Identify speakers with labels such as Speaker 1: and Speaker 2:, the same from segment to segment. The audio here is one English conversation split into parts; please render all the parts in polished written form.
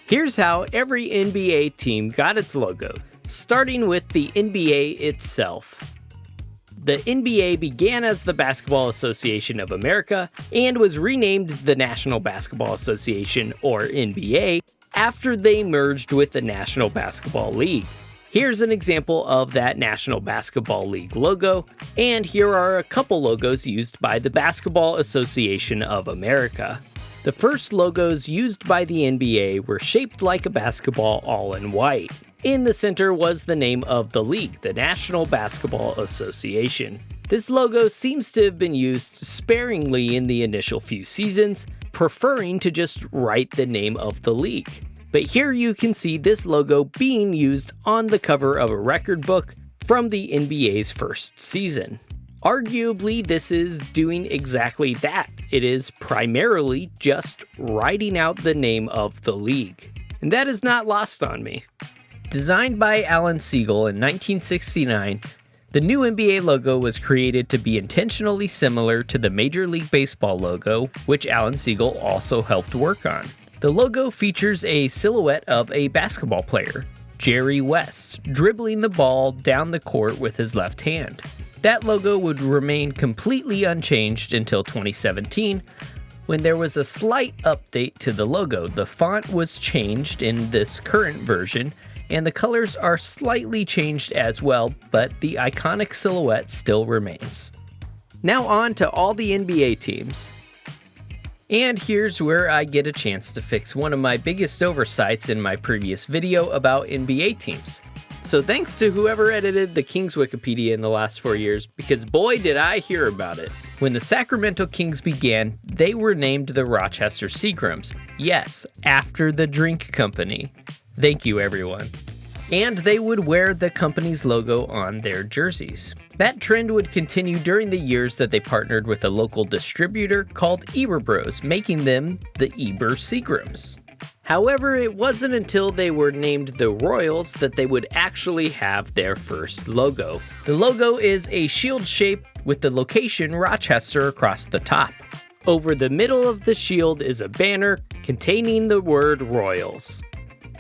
Speaker 1: Here's how every NBA team got its logo, starting with the NBA itself. The NBA began as the Basketball Association of America and was renamed the National Basketball Association, or NBA, after they merged with the National Basketball League. Here's an example of that National Basketball League logo, and here are a couple logos used by the Basketball Association of America. The first logos used by the NBA were shaped like a basketball, all in white. In the center was the name of the league, the National Basketball Association. This logo seems to have been used sparingly in the initial few seasons, preferring to just write the name of the league. But here you can see this logo being used on the cover of a record book from the NBA's first season. Arguably, this is doing exactly that. It is primarily just writing out the name of the league. And that is not lost on me. Designed by Alan Siegel in 1969, the new NBA logo was created to be intentionally similar to the Major League Baseball logo, which Alan Siegel also helped work on. The logo features a silhouette of a basketball player, Jerry West, dribbling the ball down the court with his left hand. That logo would remain completely unchanged until 2017, when there was a slight update to the logo. The font was changed in this current version, and the colors are slightly changed as well, but the iconic silhouette still remains. Now on to all the NBA teams. And here's where I get a chance to fix one of my biggest oversights in my previous video about NBA teams. So thanks to whoever edited the Kings Wikipedia in the last 4 years, because boy did I hear about it. When the Sacramento Kings began, they were named the Rochester Seagrams. Yes, after the drink company. Thank you, everyone. And they would wear the company's logo on their jerseys. That trend would continue during the years that they partnered with a local distributor called Eber Bros, making them the Eber Seagrams. However, it wasn't until they were named the Royals that they would actually have their first logo. The logo is a shield shape with the location Rochester across the top. Over the middle of the shield is a banner containing the word Royals.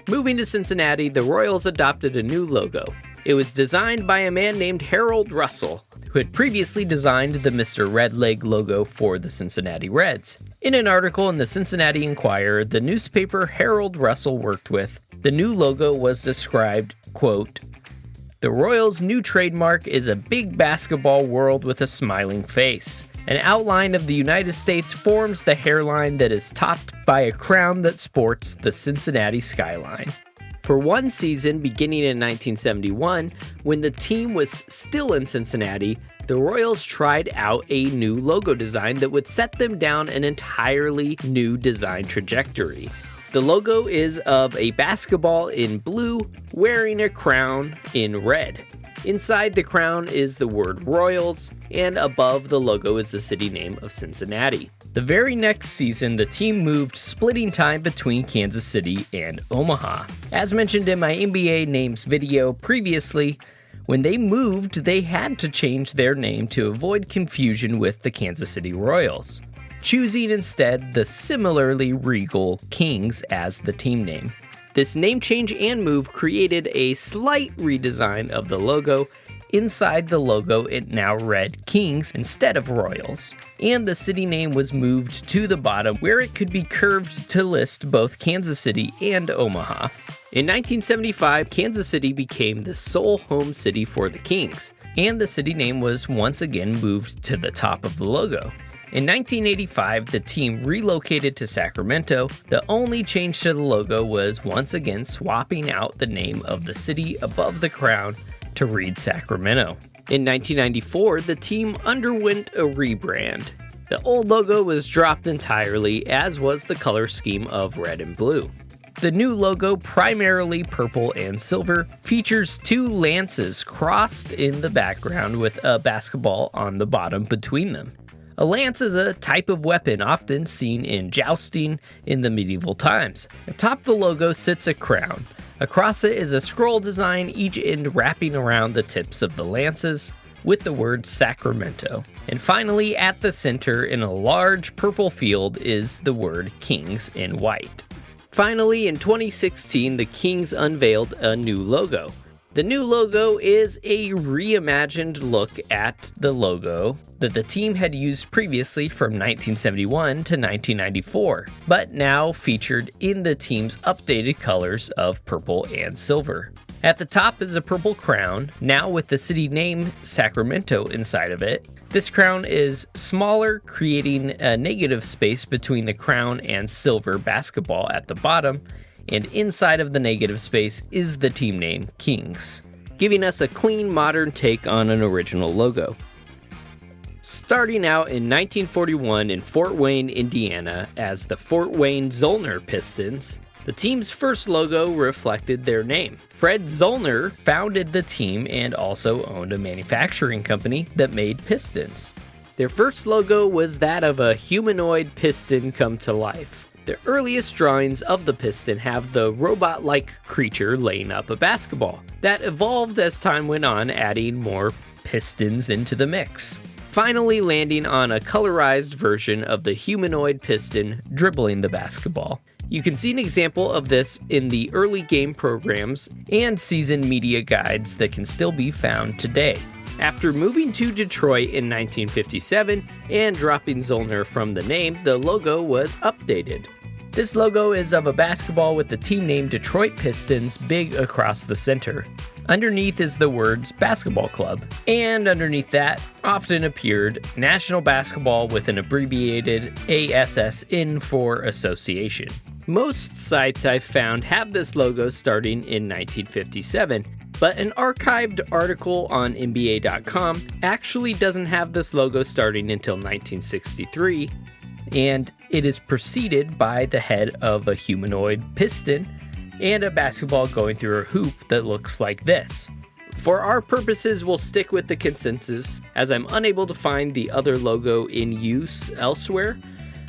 Speaker 1: Moving to Cincinnati, the Royals adopted a new logo. It was designed by a man named Harold Russell, who had previously designed the Mr. Redleg logo for the Cincinnati Reds. In an article in the Cincinnati Enquirer, the newspaper Harold Russell worked with, the new logo was described, quote, "The Royals' new trademark is a big basketball world with a smiling face. An outline of the United States forms the hairline that is topped by a crown that sports the Cincinnati skyline." For one season, beginning in 1971, when the team was still in Cincinnati, the Royals tried out a new logo design that would set them down an entirely new design trajectory. The logo is of a basketball in blue wearing a crown in red. Inside the crown is the word Royals, and above the logo is the city name of Cincinnati. The very next season, the team moved, splitting time between Kansas City and Omaha. As mentioned in my NBA names video previously, when they moved, they had to change their name to avoid confusion with the Kansas City Royals, choosing instead the similarly regal Kings as the team name. This name change and move created a slight redesign of the logo. Inside the logo, it now read Kings instead of Royals, and the city name was moved to the bottom where it could be curved to list both Kansas City and Omaha. In 1975, Kansas City became the sole home city for the Kings, and the city name was once again moved to the top of the logo. In 1985, the team relocated to Sacramento. The only change to the logo was once again swapping out the name of the city above the crown to read Sacramento. In 1994, the team underwent a rebrand. The old logo was dropped entirely, as was the color scheme of red and blue. The new logo, primarily purple and silver, features two lances crossed in the background with a basketball on the bottom between them. A lance is a type of weapon often seen in jousting in the medieval times. Atop the logo sits a crown. Across it is a scroll design, each end wrapping around the tips of the lances with the word Sacramento. And finally, at the center in a large purple field is the word Kings in white. Finally, in 2016, the Kings unveiled a new logo. The new logo is a reimagined look at the logo that the team had used previously from 1971 to 1994, but now featured in the team's updated colors of purple and silver. At the top is a purple crown, now with the city name Sacramento inside of it. This crown is smaller, creating a negative space between the crown and silver basketball at the bottom, and inside of the negative space is the team name Kings, giving us a clean, modern take on an original logo. Starting out in 1941 in Fort Wayne, Indiana, as the Fort Wayne Zollner Pistons, the team's first logo reflected their name. Fred Zollner founded the team and also owned a manufacturing company that made pistons. Their first logo was that of a humanoid piston come to life. The earliest drawings of the piston have the robot-like creature laying up a basketball. That evolved as time went on, adding more pistons into the mix, finally landing on a colorized version of the humanoid piston dribbling the basketball. You can see an example of this in the early game programs and season media guides that can still be found today. After moving to Detroit in 1957 and dropping Zollner from the name, the logo was updated. This logo is of a basketball with the team name Detroit Pistons big across the center. Underneath is the words basketball club, and underneath that often appeared National Basketball with an abbreviated ASSN for association. Most sites I've found have this logo starting in 1957, but an archived article on NBA.com actually doesn't have this logo starting until 1963, and it is preceded by the head of a humanoid piston and a basketball going through a hoop that looks like this. For our purposes, we'll stick with the consensus, as I'm unable to find the other logo in use elsewhere,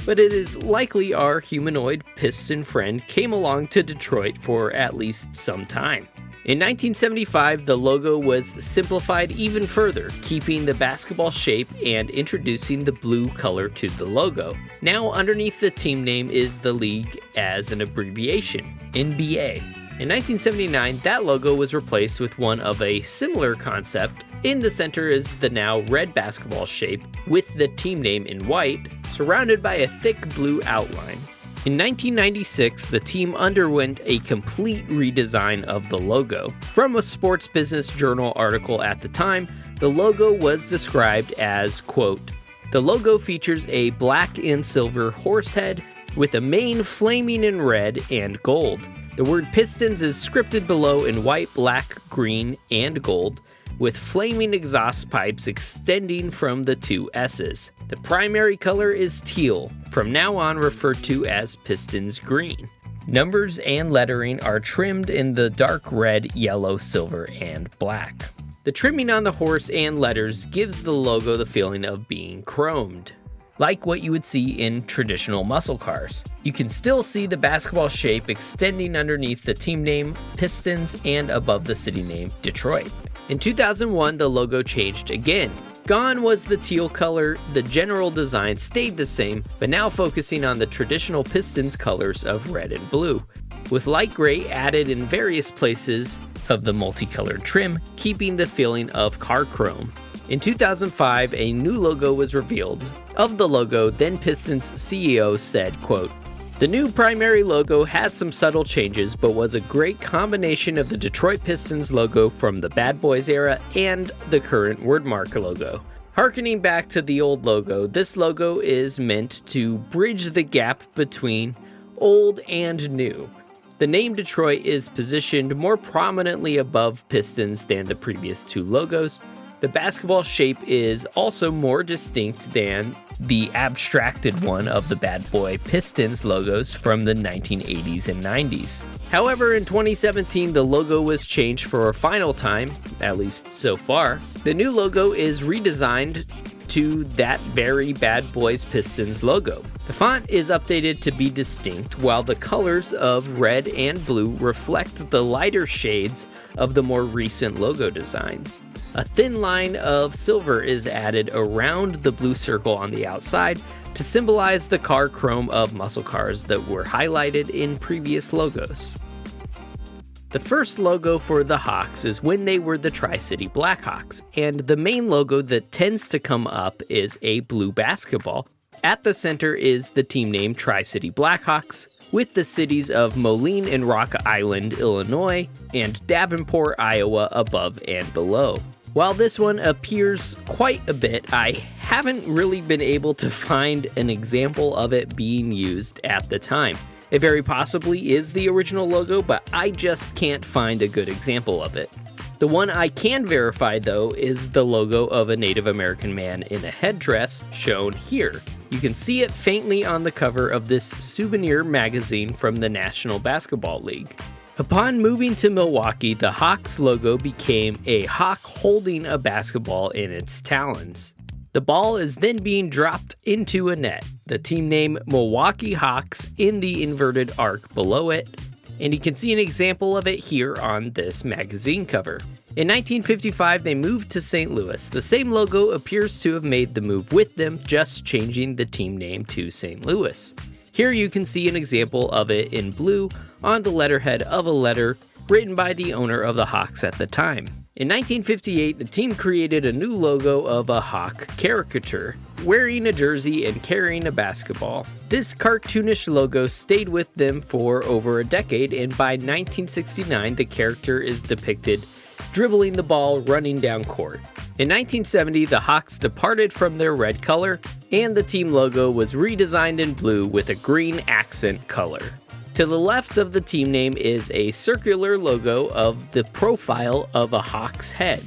Speaker 1: but it is likely our humanoid piston friend came along to Detroit for at least some time. In 1975, the logo was simplified even further, keeping the basketball shape and introducing the blue color to the logo. Now underneath the team name is the league as an abbreviation, NBA. In 1979, that logo was replaced with one of a similar concept. In the center is the now red basketball shape with the team name in white, surrounded by a thick blue outline. In 1996, the team underwent a complete redesign of the logo. From a Sports Business Journal article at the time, the logo was described as, quote, "The logo features a black and silver horse head with a mane flaming in red and gold. The word Pistons is scripted below in white, black, green, and gold, with flaming exhaust pipes extending from the two S's. The primary color is teal, from now on referred to as Pistons green. Numbers and lettering are trimmed in the dark red, yellow, silver, and black. The trimming on the horse and letters gives the logo the feeling of being chromed, like what you would see in traditional muscle cars. You can still see the basketball shape extending underneath the team name, Pistons, and above the city name, Detroit. In 2001, the logo changed again. Gone was the teal color, the general design stayed the same, but now focusing on the traditional Pistons colors of red and blue, with light gray added in various places of the multicolored trim, keeping the feeling of car chrome. In 2005, a new logo was revealed. Of the logo, then Pistons CEO said, quote, "The new primary logo has some subtle changes, but was a great combination of the Detroit Pistons logo from the Bad Boys era and the current Wordmark logo. Harkening back to the old logo, this logo is meant to bridge the gap between old and new. The name Detroit is positioned more prominently above Pistons than the previous two logos. The basketball shape is also more distinct than the abstracted one of the Bad Boy Pistons logos from the 1980s and 90s. However, in 2017, the logo was changed for a final time, at least so far. The new logo is redesigned to that very Bad Boys Pistons logo. The font is updated to be distinct, while the colors of red and blue reflect the lighter shades of the more recent logo designs. A thin line of silver is added around the blue circle on the outside, to symbolize the car chrome of muscle cars that were highlighted in previous logos. The first logo for the Hawks is when they were the Tri-City Blackhawks, and the main logo that tends to come up is a blue basketball. At the center is the team name Tri-City Blackhawks, with the cities of Moline and Rock Island, Illinois, and Davenport, Iowa above and below. While this one appears quite a bit, I haven't really been able to find an example of it being used at the time. It very possibly is the original logo, but I just can't find a good example of it. The one I can verify, though, is the logo of a Native American man in a headdress shown here. You can see it faintly on the cover of this souvenir magazine from the National Basketball League. Upon moving to Milwaukee, the Hawks logo became a hawk holding a basketball in its talons. The ball is then being dropped into a net, the team name Milwaukee Hawks in the inverted arc below it, and you can see an example of it here on this magazine cover. In 1955, they moved to St. Louis. The same logo appears to have made the move with them, just changing the team name to St. Louis. Here you can see an example of it in blue on the letterhead of a letter written by the owner of the Hawks at the time. In 1958, the team created a new logo of a hawk caricature, wearing a jersey and carrying a basketball. This cartoonish logo stayed with them for over a decade, and by 1969, the character is depicted dribbling the ball running down court. In 1970, the Hawks departed from their red color, and the team logo was redesigned in blue with a green accent color. To the left of the team name is a circular logo of the profile of a hawk's head.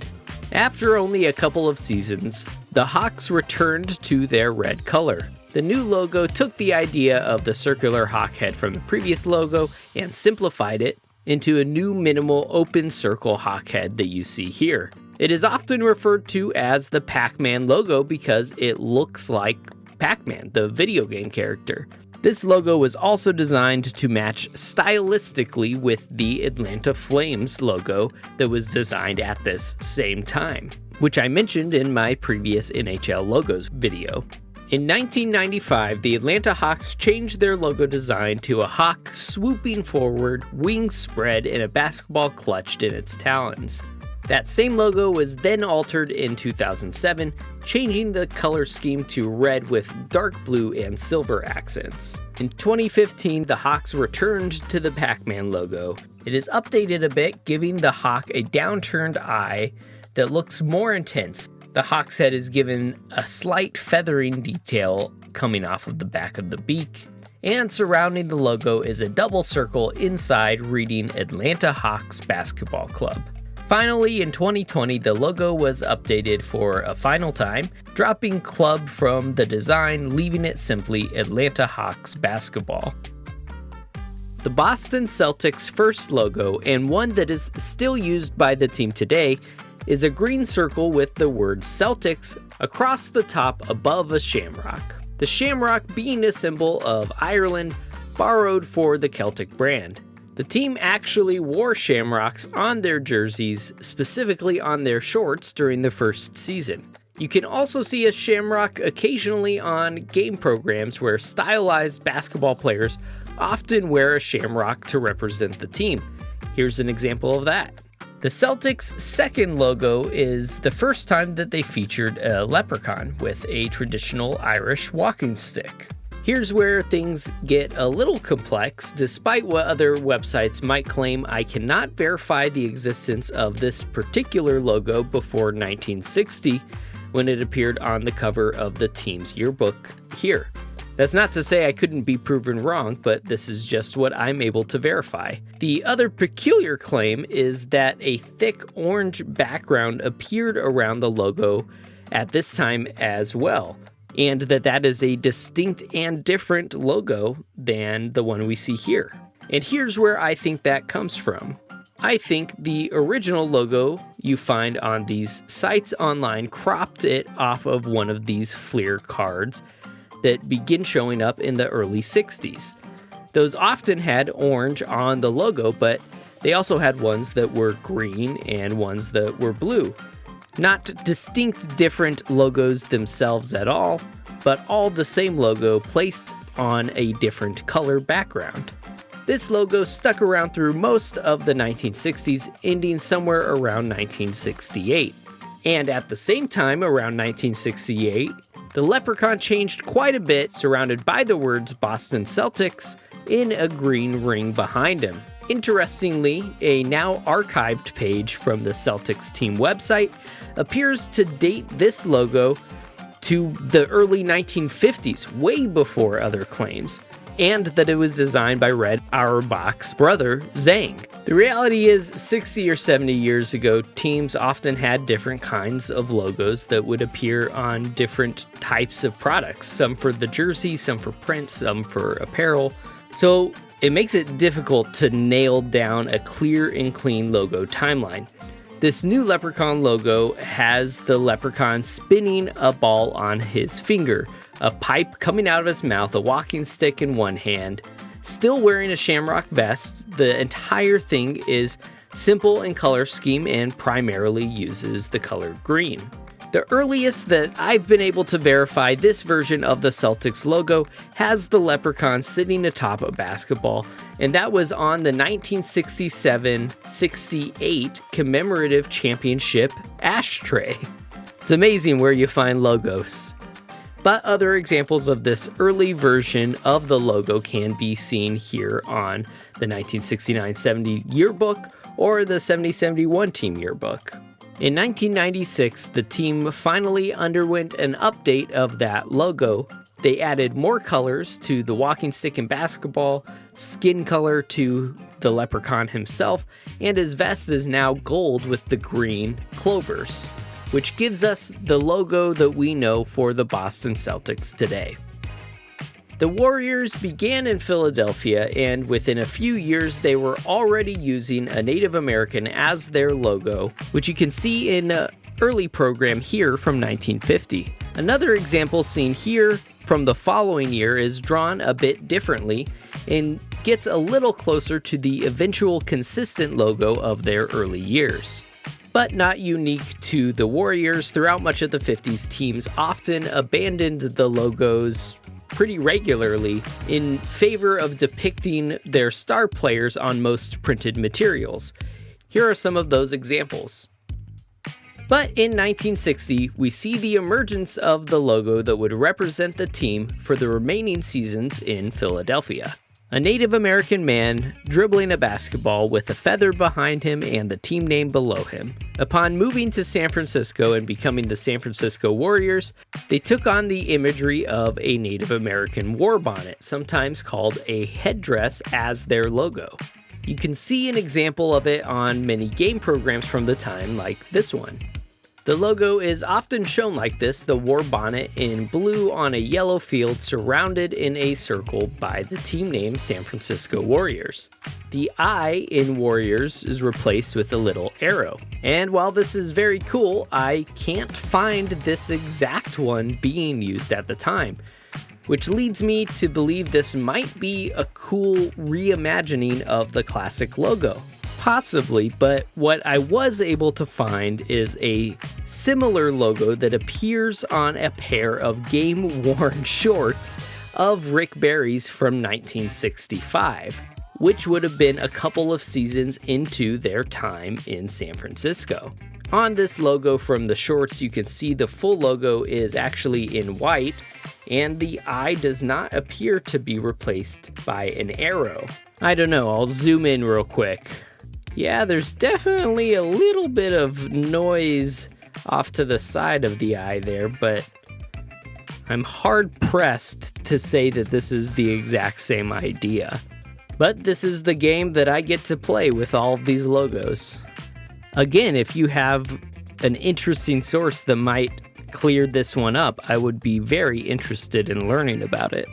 Speaker 1: After only a couple of seasons, the Hawks returned to their red color. The new logo took the idea of the circular hawk head from the previous logo and simplified it into a new minimal open circle hawk head that you see here. It is often referred to as the Pac-Man logo because it looks like Pac-Man, the video game character. This logo was also designed to match stylistically with the Atlanta Flames logo that was designed at this same time, which I mentioned in my previous NHL logos video. In 1995, the Atlanta Hawks changed their logo design to a hawk swooping forward, wings spread, and a basketball clutched in its talons. That same logo was then altered in 2007, changing the color scheme to red with dark blue and silver accents. In 2015, the Hawks returned to the Pac-Man logo. It is updated a bit, giving the hawk a downturned eye that looks more intense. The hawk's head is given a slight feathering detail coming off of the back of the beak, and surrounding the logo is a double circle inside reading Atlanta Hawks Basketball Club. Finally, in 2020, the logo was updated for a final time, dropping club from the design, leaving it simply Atlanta Hawks Basketball. The Boston Celtics' first logo, and one that is still used by the team today, is a green circle with the word Celtics across the top above a shamrock. The shamrock being a symbol of Ireland, borrowed for the Celtic brand. The team actually wore shamrocks on their jerseys, specifically on their shorts during the first season. You can also see a shamrock occasionally on game programs where stylized basketball players often wear a shamrock to represent the team. Here's an example of that. The Celtics' second logo is the first time that they featured a leprechaun with a traditional Irish walking stick. Here's where things get a little complex. Despite what other websites might claim, I cannot verify the existence of this particular logo before 1960, when it appeared on the cover of the team's yearbook here. That's not to say I couldn't be proven wrong, but this is just what I'm able to verify. The other peculiar claim is that a thick orange background appeared around the logo at this time as well, and that is a distinct and different logo than the one we see here. And here's where I think that comes from. I think the original logo you find on these sites online cropped it off of one of these Fleer cards that begin showing up in the early 60s. Those often had orange on the logo, but they also had ones that were green and ones that were blue. Not distinct different logos themselves at all, but all the same logo placed on a different color background. This logo stuck around through most of the 1960s, ending somewhere around 1968. And at the same time, around 1968, the leprechaun changed quite a bit, surrounded by the words Boston Celtics in a green ring behind him. Interestingly, a now archived page from the Celtics team website appears to date this logo to the early 1950s, way before other claims, and that it was designed by Red Auerbach's brother, Zhang. The reality is, 60 or 70 years ago, teams often had different kinds of logos that would appear on different types of products, some for the jersey, some for print, some for apparel. So it makes it difficult to nail down a clear and clean logo timeline. This new leprechaun logo has the leprechaun spinning a ball on his finger, a pipe coming out of his mouth, a walking stick in one hand, still wearing a shamrock vest. The entire thing is simple in color scheme and primarily uses the color green. The earliest that I've been able to verify this version of the Celtics logo has the leprechaun sitting atop a basketball, and that was on the 1967-68 commemorative championship ashtray. It's amazing where you find logos. But other examples of this early version of the logo can be seen here on the 1969-70 yearbook or the 70-71 team yearbook. In 1996, the team finally underwent an update of that logo. They added more colors to the walking stick and basketball, skin color to the leprechaun himself, and his vest is now gold with the green clovers, which gives us the logo that we know for the Boston Celtics today. The Warriors began in Philadelphia, and within a few years they were already using a Native American as their logo, which you can see in an early program here from 1950. Another example seen here from the following year is drawn a bit differently and gets a little closer to the eventual consistent logo of their early years. But not unique to the Warriors, throughout much of the 50s, teams often abandoned the logos pretty regularly in favor of depicting their star players on most printed materials. Here are some of those examples. But in 1960, we see the emergence of the logo that would represent the team for the remaining seasons in Philadelphia. A Native American man dribbling a basketball with a feather behind him and the team name below him. Upon moving to San Francisco and becoming the San Francisco Warriors, they took on the imagery of a Native American war bonnet, sometimes called a headdress, as their logo. You can see an example of it on many game programs from the time, like this one. The logo is often shown like this, the war bonnet in blue on a yellow field surrounded in a circle by the team name San Francisco Warriors. The I in Warriors is replaced with a little arrow. And while this is very cool, I can't find this exact one being used at the time, which leads me to believe this might be a cool reimagining of the classic logo. Possibly, but what I was able to find is a similar logo that appears on a pair of game-worn shorts of Rick Barry's from 1965, which would have been a couple of seasons into their time in San Francisco. On this logo from the shorts, you can see the full logo is actually in white, and the I does not appear to be replaced by an arrow. I don't know, I'll zoom in real quick. Yeah, there's definitely a little bit of noise off to the side of the eye there, but I'm hard-pressed to say that this is the exact same idea. But this is the game that I get to play with all of these logos. Again, if you have an interesting source that might clear this one up, I would be very interested in learning about it.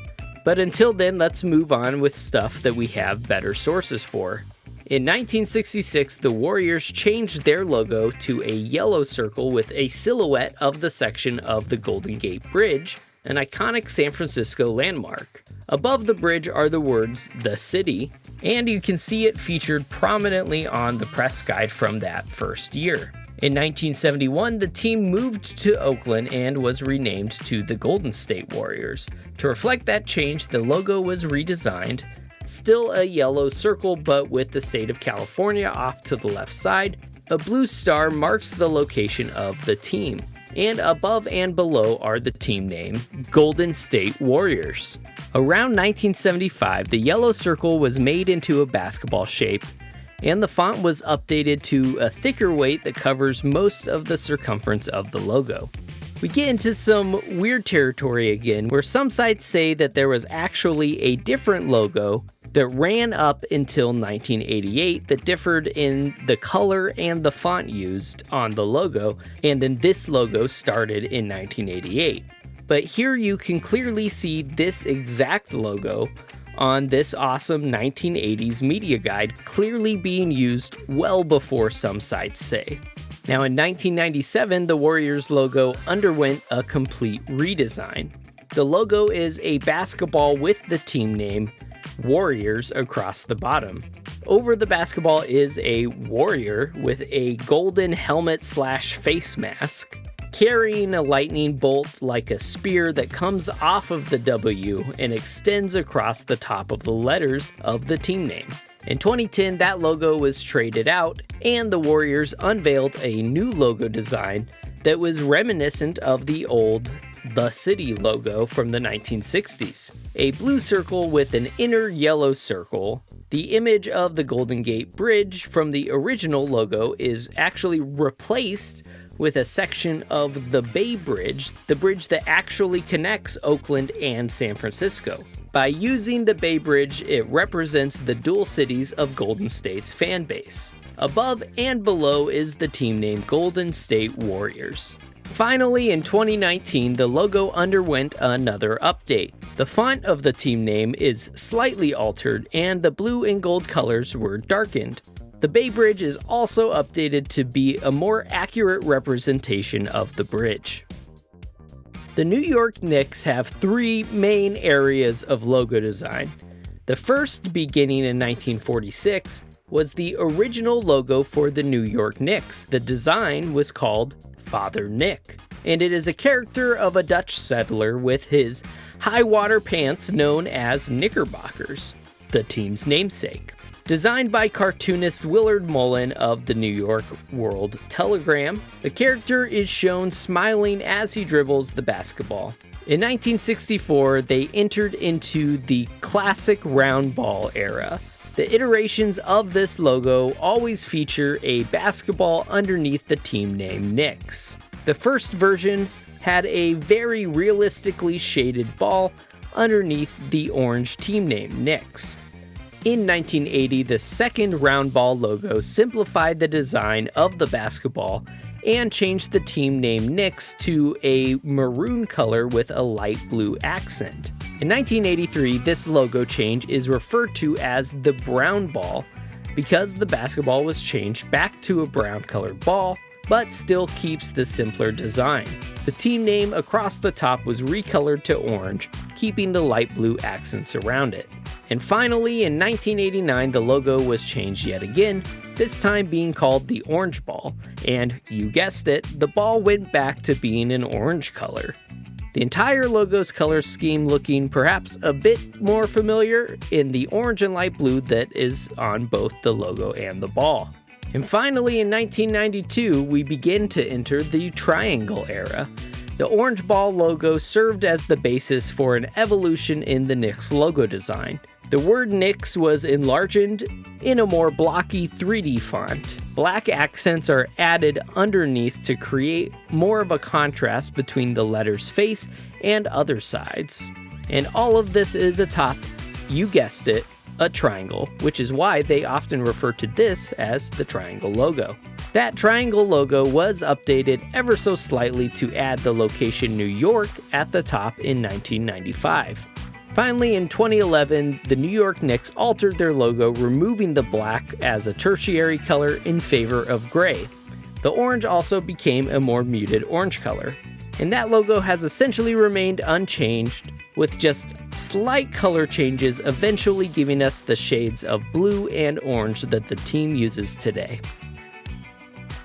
Speaker 1: But until then, let's move on with stuff that we have better sources for. In 1966, the Warriors changed their logo to a yellow circle with a silhouette of the section of the Golden Gate Bridge, an iconic San Francisco landmark. Above the bridge are the words, "The City," and you can see it featured prominently on the press guide from that first year. In 1971, the team moved to Oakland and was renamed to the Golden State Warriors. To reflect that change, the logo was redesigned. Still a yellow circle, but with the state of California off to the left side. A blue star marks the location of the team. And above and below are the team name, Golden State Warriors. Around 1975, the yellow circle was made into a basketball shape, and the font was updated to a thicker weight that covers most of the circumference of the logo. We get into some weird territory again, where some sites say that there was actually a different logo that ran up until 1988 that differed in the color and the font used on the logo, and then this logo started in 1988. But here you can clearly see this exact logo on this awesome 1980s media guide clearly being used well before some sites say. Now in 1997, the Warriors logo underwent a complete redesign. The logo is a basketball with the team name Warriors across the bottom. Over the basketball is a warrior with a golden helmet/face mask, carrying a lightning bolt like a spear that comes off of the W and extends across the top of the letters of the team name. In 2010, that logo was traded out, and the Warriors unveiled a new logo design that was reminiscent of the old The City logo from the 1960s. A blue circle with an inner yellow circle. The image of the Golden Gate Bridge from the original logo is actually replaced with a section of the Bay Bridge, the bridge that actually connects Oakland and San Francisco. By using the Bay Bridge, it represents the dual cities of Golden State's fan base. Above and below is the team name Golden State Warriors. Finally, in 2019, the logo underwent another update. The font of the team name is slightly altered, and the blue and gold colors were darkened. The Bay Bridge is also updated to be a more accurate representation of the bridge. The New York Knicks have three main areas of logo design. The first, beginning in 1946, was the original logo for the New York Knicks. The design was called Father Nick, and it is a character of a Dutch settler with his high-water pants known as Knickerbockers, the team's namesake. Designed by cartoonist Willard Mullen of the New York World Telegram, the character is shown smiling as he dribbles the basketball. In 1964, they entered into the classic round ball era. The iterations of this logo always feature a basketball underneath the team name Knicks. The first version had a very realistically shaded ball underneath the orange team name Knicks. In 1980, the second round ball logo simplified the design of the basketball and changed the team name Knicks to a maroon color with a light blue accent. In 1983, this logo change is referred to as the brown ball because the basketball was changed back to a brown colored ball, but still keeps the simpler design. The team name across the top was recolored to orange, keeping the light blue accents around it. And finally, in 1989, the logo was changed yet again, this time being called the orange ball, and you guessed it, the ball went back to being an orange color. The entire logo's color scheme looking perhaps a bit more familiar in the orange and light blue that is on both the logo and the ball. And finally, in 1992, we begin to enter the triangle era. The orange ball logo served as the basis for an evolution in the Knicks logo design. The word Knicks was enlarged in a more blocky 3D font. Black accents are added underneath to create more of a contrast between the letter's face and other sides. And all of this is atop, you guessed it, a triangle, which is why they often refer to this as the triangle logo. That triangle logo was updated ever so slightly to add the location New York at the top in 1995. Finally, in 2011, the New York Knicks altered their logo, removing the black as a tertiary color in favor of gray. The orange also became a more muted orange color. And that logo has essentially remained unchanged, with just slight color changes eventually giving us the shades of blue and orange that the team uses today.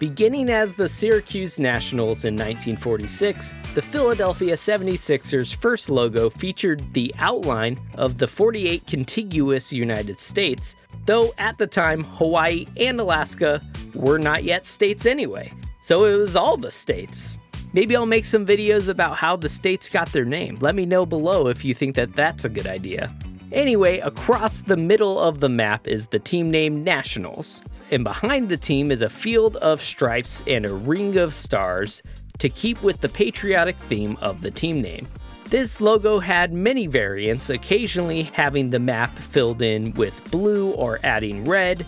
Speaker 1: Beginning as the Syracuse Nationals in 1946, the Philadelphia 76ers' first logo featured the outline of the 48 contiguous United States, though at the time Hawaii and Alaska were not yet states anyway, so it was all the states. Maybe I'll make some videos about how the states got their name. Let me know below if you think that that's a good idea. Anyway, across the middle of the map is the team name Nationals, and behind the team is a field of stripes and a ring of stars to keep with the patriotic theme of the team name. This logo had many variants, occasionally having the map filled in with blue or adding red,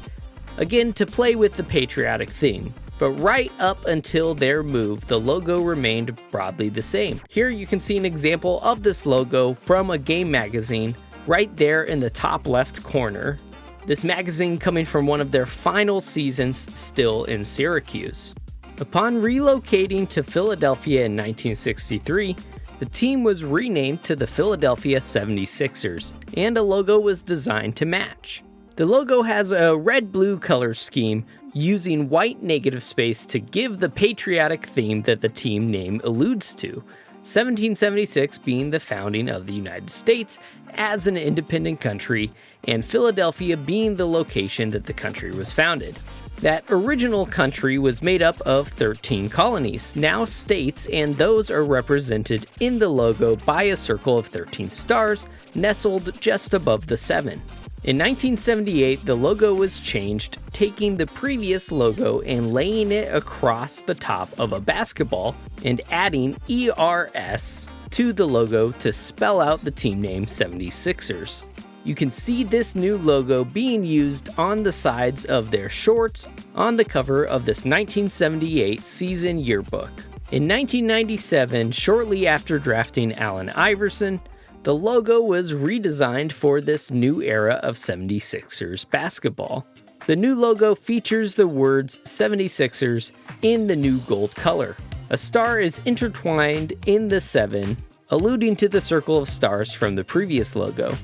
Speaker 1: again to play with the patriotic theme. But right up until their move, the logo remained broadly the same. Here you can see an example of this logo from a game magazine right there in the top left corner. This magazine coming from one of their final seasons still in Syracuse. Upon relocating to Philadelphia in 1963, the team was renamed to the Philadelphia 76ers, and a logo was designed to match. The logo has a red-blue color scheme using white negative space to give the patriotic theme that the team name alludes to, 1776 being the founding of the United States as an independent country, and Philadelphia being the location that the country was founded. That original country was made up of 13 colonies, now states, and those are represented in the logo by a circle of 13 stars nestled just above the 7. In 1978, the logo was changed, taking the previous logo and laying it across the top of a basketball and adding ERS to the logo to spell out the team name 76ers. You can see this new logo being used on the sides of their shorts on the cover of this 1978 season yearbook. In 1997, shortly after drafting Allen Iverson, the logo was redesigned for this new era of 76ers basketball. The new logo features the words 76ers in the new gold color. A star is intertwined in the 7, alluding to the circle of stars from the previous logo.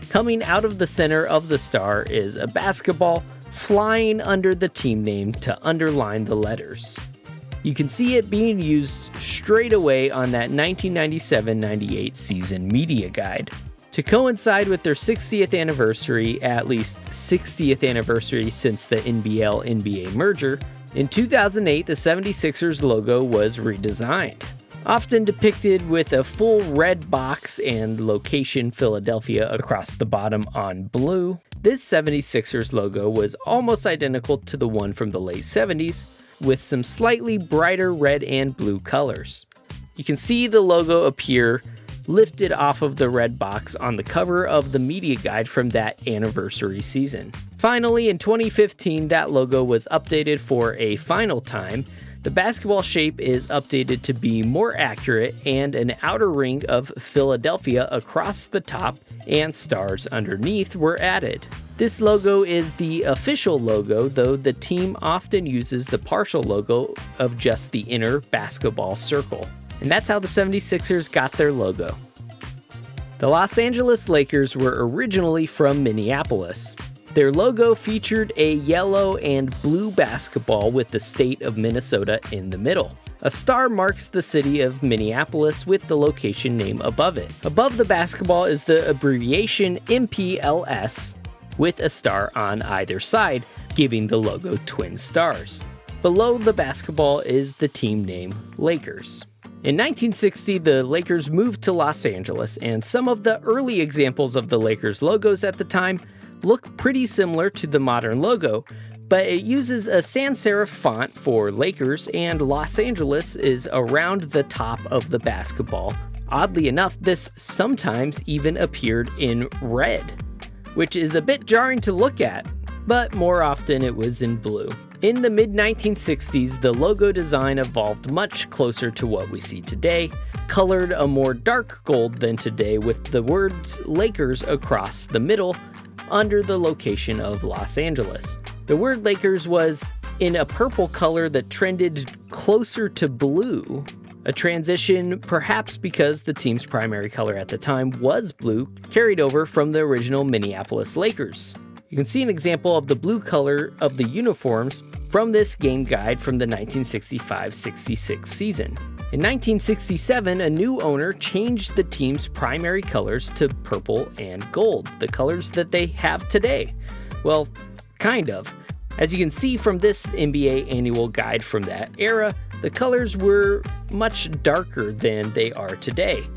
Speaker 1: Coming out of the center of the star is a basketball flying under the team name to underline the letters. You can see it being used straight away on that 1997-98 season media guide. To coincide with their 60th anniversary, at least 60th anniversary since the NBL-NBA merger, in 2008 the 76ers logo was redesigned. Often depicted with a full red box and location Philadelphia across the bottom on blue, this 76ers logo was almost identical to the one from the late 70s, with some slightly brighter red and blue colors. You can see the logo appear lifted off of the red box on the cover of the media guide from that anniversary season. Finally, in 2015, that logo was updated for a final time. The basketball shape is updated to be more accurate, and an outer ring of Philadelphia across the top and stars underneath were added. This logo is the official logo, though the team often uses the partial logo of just the inner basketball circle. And that's how the 76ers got their logo. The Los Angeles Lakers were originally from Minneapolis. Their logo featured a yellow and blue basketball with the state of Minnesota in the middle. A star marks the city of Minneapolis with the location name above it. Above the basketball is the abbreviation MPLS with a star on either side, giving the logo twin stars. Below the basketball is the team name Lakers. In 1960, the Lakers moved to Los Angeles, and some of the early examples of the Lakers logos at the time look pretty similar to the modern logo, but it uses a sans serif font for Lakers, and Los Angeles is around the top of the basketball. Oddly enough, this sometimes even appeared in red, which is a bit jarring to look at, but more often it was in blue. In the mid-1960s, the logo design evolved much closer to what we see today, colored a more dark gold than today with the words Lakers across the middle under the location of Los Angeles. The word Lakers was in a purple color that trended closer to blue, a transition perhaps because the team's primary color at the time was blue, carried over from the original Minneapolis Lakers. You can see an example of the blue color of the uniforms from this game guide from the 1965-66 season. In 1967, a new owner changed the team's primary colors to purple and gold, the colors that they have today. Well, kind of. As you can see from this NBA annual guide from that era, the colors were much darker than they are today.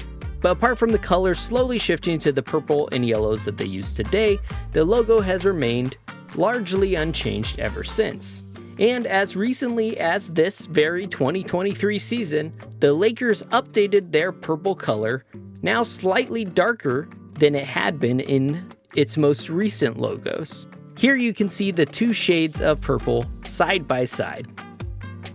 Speaker 1: But apart from the colors slowly shifting to the purple and yellows that they use today, the logo has remained largely unchanged ever since. And as recently as this very 2023 season, the Lakers updated their purple color, now slightly darker than it had been in its most recent logos. Here you can see the two shades of purple side by side.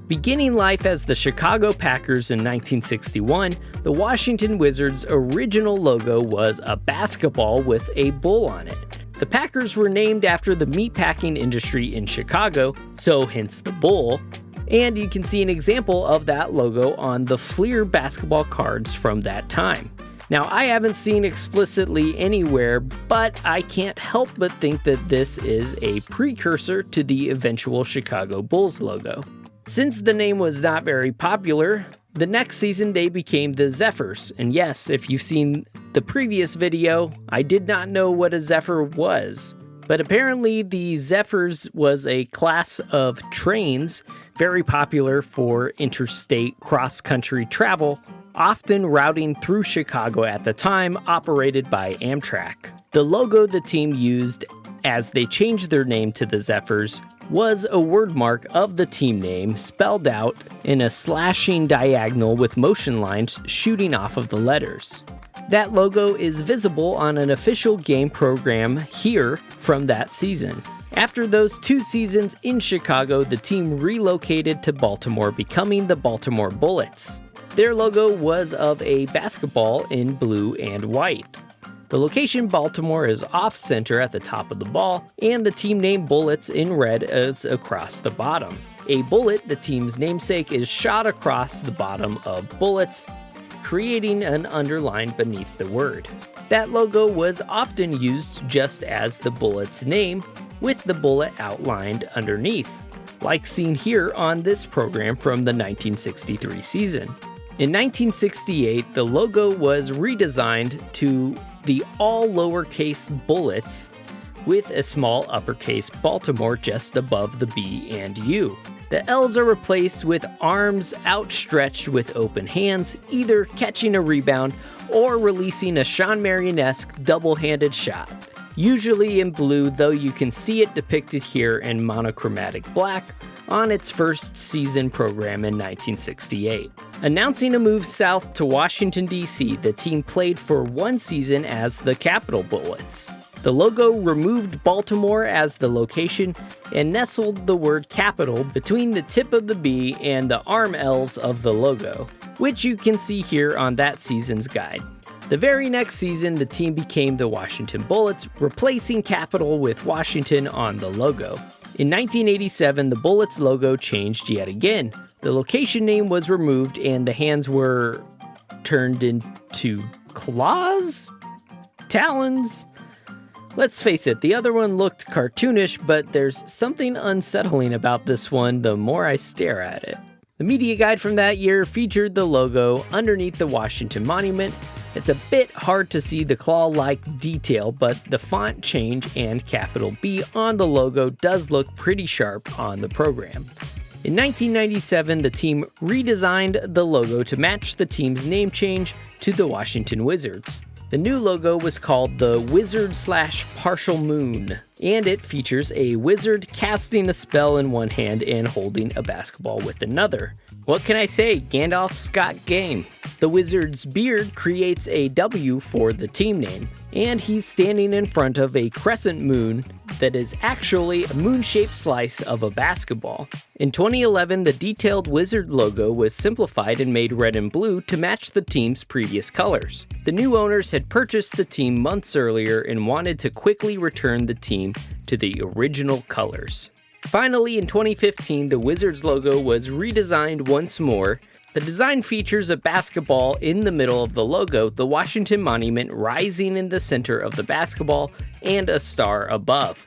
Speaker 1: Beginning life as the Chicago Packers in 1961, the Washington Wizards' original logo was a basketball with a bull on it. The Packers were named after the meatpacking industry in Chicago, so hence the bull, and you can see an example of that logo on the Fleer basketball cards from that time. Now, I haven't seen explicitly anywhere, but I can't help but think that this is a precursor to the eventual Chicago Bulls logo. Since the name was not very popular, the next season they became the Zephyrs. And yes, if you've seen the previous video, I did not know what a Zephyr was. But apparently the Zephyrs was a class of trains very popular for interstate cross-country travel, often routing through Chicago at the time, operated by Amtrak. The logo the team used as they changed their name to the Zephyrs was a word mark of the team name spelled out in a slashing diagonal with motion lines shooting off of the letters. That logo is visible on an official game program here from that season. After those 2 seasons in Chicago, the team relocated to Baltimore, becoming the Baltimore Bullets. Their logo was of a basketball in blue and white. The location Baltimore is off-center at the top of the ball, and the team name Bullets in red is across the bottom. A bullet, the team's namesake, is shot across the bottom of Bullets, creating an underline beneath the word. That logo was often used just as the Bullets name, with the bullet outlined underneath, like seen here on this program from the 1963 season. In 1968, the logo was redesigned to the all lowercase Bullets with a small uppercase Baltimore just above the B and U. The L's are replaced with arms outstretched with open hands, either catching a rebound or releasing a Sean Marion-esque double-handed shot. Usually in blue, though you can see it depicted here in monochromatic black on its first season program in 1968. Announcing a move south to Washington, D.C., the team played for 1 season as the Capitol Bullets. The logo removed Baltimore as the location and nestled the word Capitol between the tip of the B and the arm L's of the logo, which you can see here on that season's guide. The very next season, the team became the Washington Bullets, replacing Capitol with Washington on the logo. In 1987, the Bullets logo changed yet again. The location name was removed and the hands were turned into claws? Talons? Let's face it, the other one looked cartoonish, but there's something unsettling about this one the more I stare at it. The media guide from that year featured the logo underneath the Washington Monument. It's a bit hard to see the claw-like detail, but the font change and capital B on the logo does look pretty sharp on the program. In 1997, the team redesigned the logo to match the team's name change to the Washington Wizards. The new logo was called the Wizard/Partial Moon, and it features a wizard casting a spell in one hand and holding a basketball with another. What can I say? Gandalf's got game. The wizard's beard creates a W for the team name, and he's standing in front of a crescent moon that is actually a moon-shaped slice of a basketball. In 2011, the detailed wizard logo was simplified and made red and blue to match the team's previous colors. The new owners had purchased the team months earlier and wanted to quickly return the team to the original colors. Finally, in 2015, the Wizards logo was redesigned once more. The design features a basketball in the middle of the logo, the Washington Monument rising in the center of the basketball, and a star above.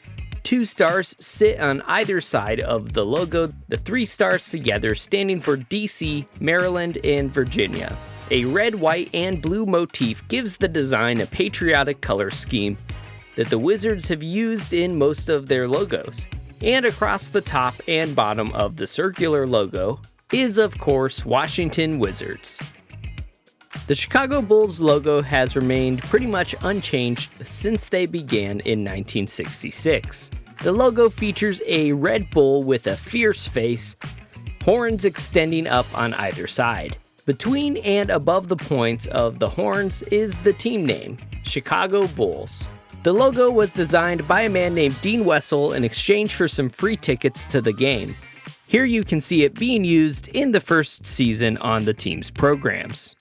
Speaker 1: 2 stars sit on either side of the logo, the 3 stars together standing for DC, Maryland, and Virginia. A red, white, and blue motif gives the design a patriotic color scheme that the Wizards have used in most of their logos. And across the top and bottom of the circular logo is, of course, Washington Wizards. The Chicago Bulls logo has remained pretty much unchanged since they began in 1966. The logo features a red bull with a fierce face, horns extending up on either side. Between and above the points of the horns is the team name, Chicago Bulls. The logo was designed by a man named Dean Wessel in exchange for some free tickets to the game. Here you can see it being used in the first season on the team's programs.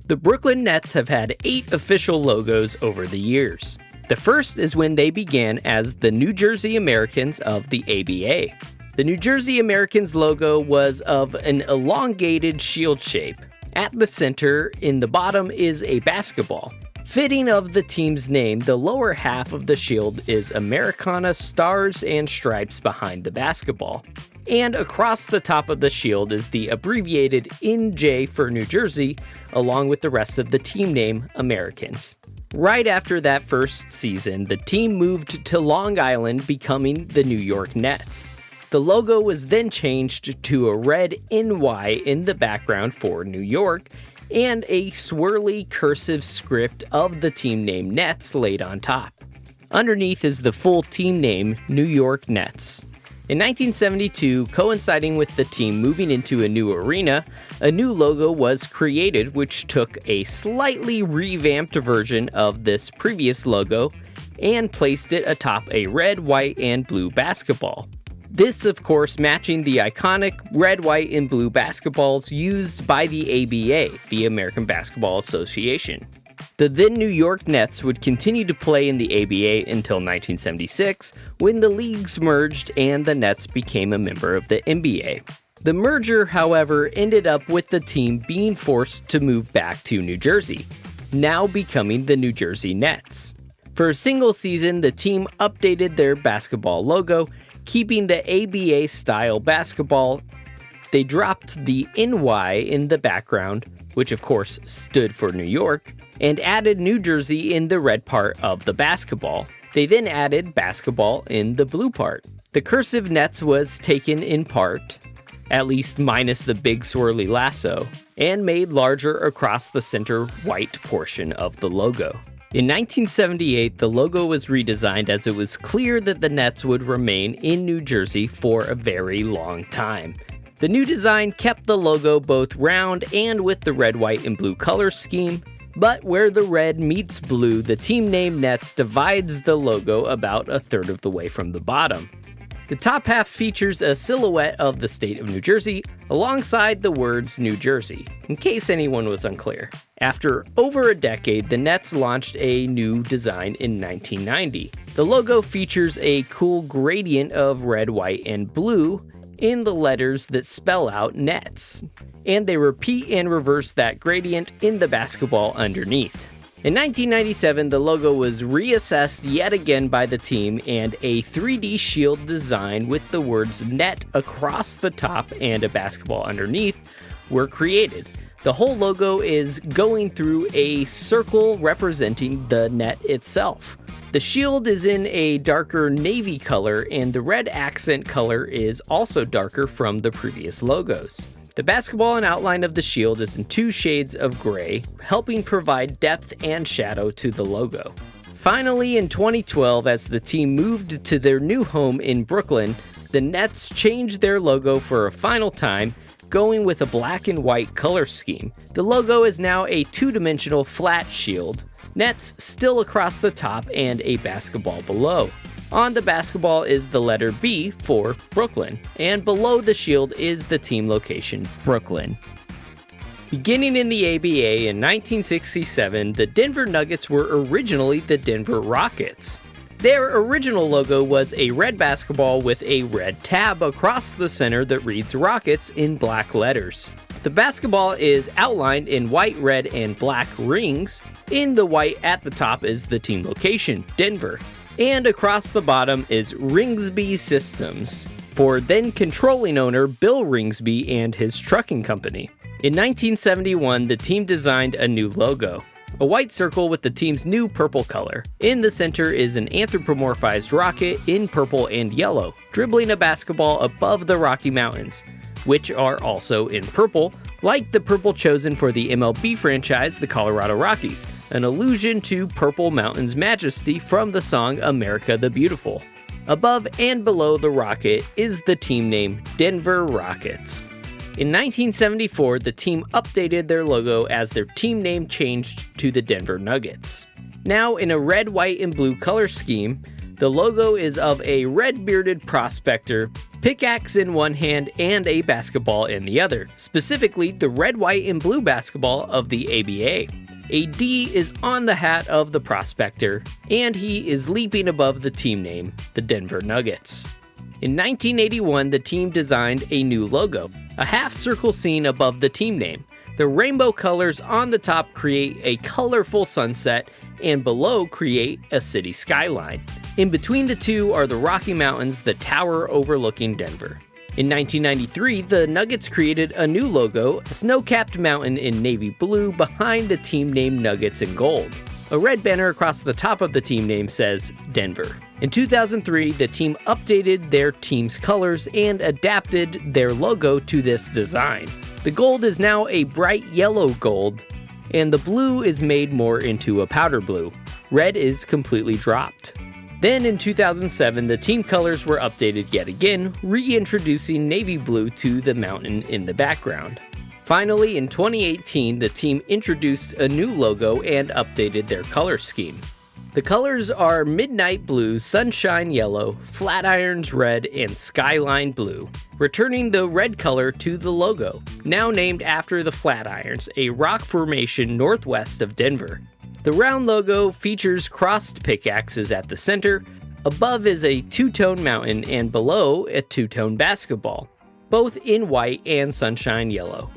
Speaker 1: The Brooklyn Nets have had 8 official logos over the years. The first is when they began as the New Jersey Americans of the ABA. The New Jersey Americans logo was of an elongated shield shape. At the center, in the bottom, is a basketball. Fitting of the team's name, the lower half of the shield is Americana stars and stripes behind the basketball. And across the top of the shield is the abbreviated NJ for New Jersey, along with the rest of the team name, Americans. Right after that first season, the team moved to Long Island, becoming the New York Nets. The logo was then changed to a red NY in the background for New York, and a swirly cursive script of the team name Nets laid on top. Underneath is the full team name, New York Nets. In 1972, coinciding with the team moving into a new arena, a new logo was created which took a slightly revamped version of this previous logo and placed it atop a red, white, and blue basketball. This, of course, matching the iconic red, white, and blue basketballs used by the ABA, the American Basketball Association. The then New York Nets would continue to play in the ABA until 1976, when the leagues merged and the Nets became a member of the NBA. The merger, however, ended up with the team being forced to move back to New Jersey, now becoming the New Jersey Nets. For a single season, the team updated their basketball logo, keeping the ABA-style basketball. They dropped the NY in the background, which of course stood for New York, and added New Jersey in the red part of the basketball. They then added basketball in the blue part. The cursive Nets was taken in part, at least minus the big swirly lasso, and made larger across the center white portion of the logo. In 1978, the logo was redesigned as it was clear that the Nets would remain in New Jersey for a very long time. The new design kept the logo both round and with the red, white, and blue color scheme, but where the red meets blue, the team name Nets divides the logo about a third of the way from the bottom. The top half features a silhouette of the state of New Jersey alongside the words New Jersey, in case anyone was unclear. After over a decade, the Nets launched a new design in 1990. The logo features a cool gradient of red, white, and blue in the letters that spell out Nets, and they repeat and reverse that gradient in the basketball underneath. In 1997, the logo was reassessed yet again by the team, and a 3D shield design with the words net across the top and a basketball underneath were created. The whole logo is going through a circle representing the net itself. The shield is in a darker navy color, and the red accent color is also darker from the previous logos. The basketball and outline of the shield is in 2 shades of gray, helping provide depth and shadow to the logo. Finally, in 2012, as the team moved to their new home in Brooklyn, the Nets changed their logo for a final time, going with a black and white color scheme. The logo is now a 2-dimensional flat shield, Nets still across the top, and a basketball below. On the basketball is the letter B for Brooklyn, and below the shield is the team location, Brooklyn. Beginning in the ABA in 1967, the Denver Nuggets were originally the Denver Rockets. Their original logo was a red basketball with a red tab across the center that reads Rockets in black letters. The basketball is outlined in white, red, and black rings. In the white at the top is the team location, Denver. And across the bottom is Ringsby Systems, for then controlling owner Bill Ringsby and his trucking company. In 1971, the team designed a new logo, a white circle with the team's new purple color. In the center is an anthropomorphized rocket in purple and yellow, dribbling a basketball above the Rocky Mountains, which are also in purple, like the purple chosen for the MLB franchise, the Colorado Rockies, an allusion to Purple Mountain's majesty from the song America the Beautiful. Above and below the rocket is the team name Denver Rockets. In 1974, the team updated their logo as their team name changed to the Denver Nuggets. Now in a red, white, and blue color scheme, the logo is of a red-bearded prospector, pickaxe in one hand and a basketball in the other, specifically the red, white, and blue basketball of the ABA. A D is on the hat of the prospector, and he is leaping above the team name, the Denver Nuggets. In 1981, the team designed a new logo, a half-circle scene above the team name. The rainbow colors on the top create a colorful sunset, and below create a city skyline. In between the two are the Rocky Mountains that tower overlooking Denver. In 1993, the Nuggets created a new logo, a snow-capped mountain in navy blue behind the team name Nuggets in gold. A red banner across the top of the team name says Denver. In 2003, the team updated their team's colors and adapted their logo to this design. The gold is now a bright yellow gold, and the blue is made more into a powder blue. Red is completely dropped. Then in 2007, the team colors were updated yet again, reintroducing navy blue to the mountain in the background. Finally, in 2018, the team introduced a new logo and updated their color scheme. The colors are Midnight Blue, Sunshine Yellow, Flatirons Red, and Skyline Blue, returning the red color to the logo, now named after the Flatirons, a rock formation northwest of Denver. The round logo features crossed pickaxes at the center, above is a two-tone mountain, and below a two-tone basketball, both in white and sunshine yellow.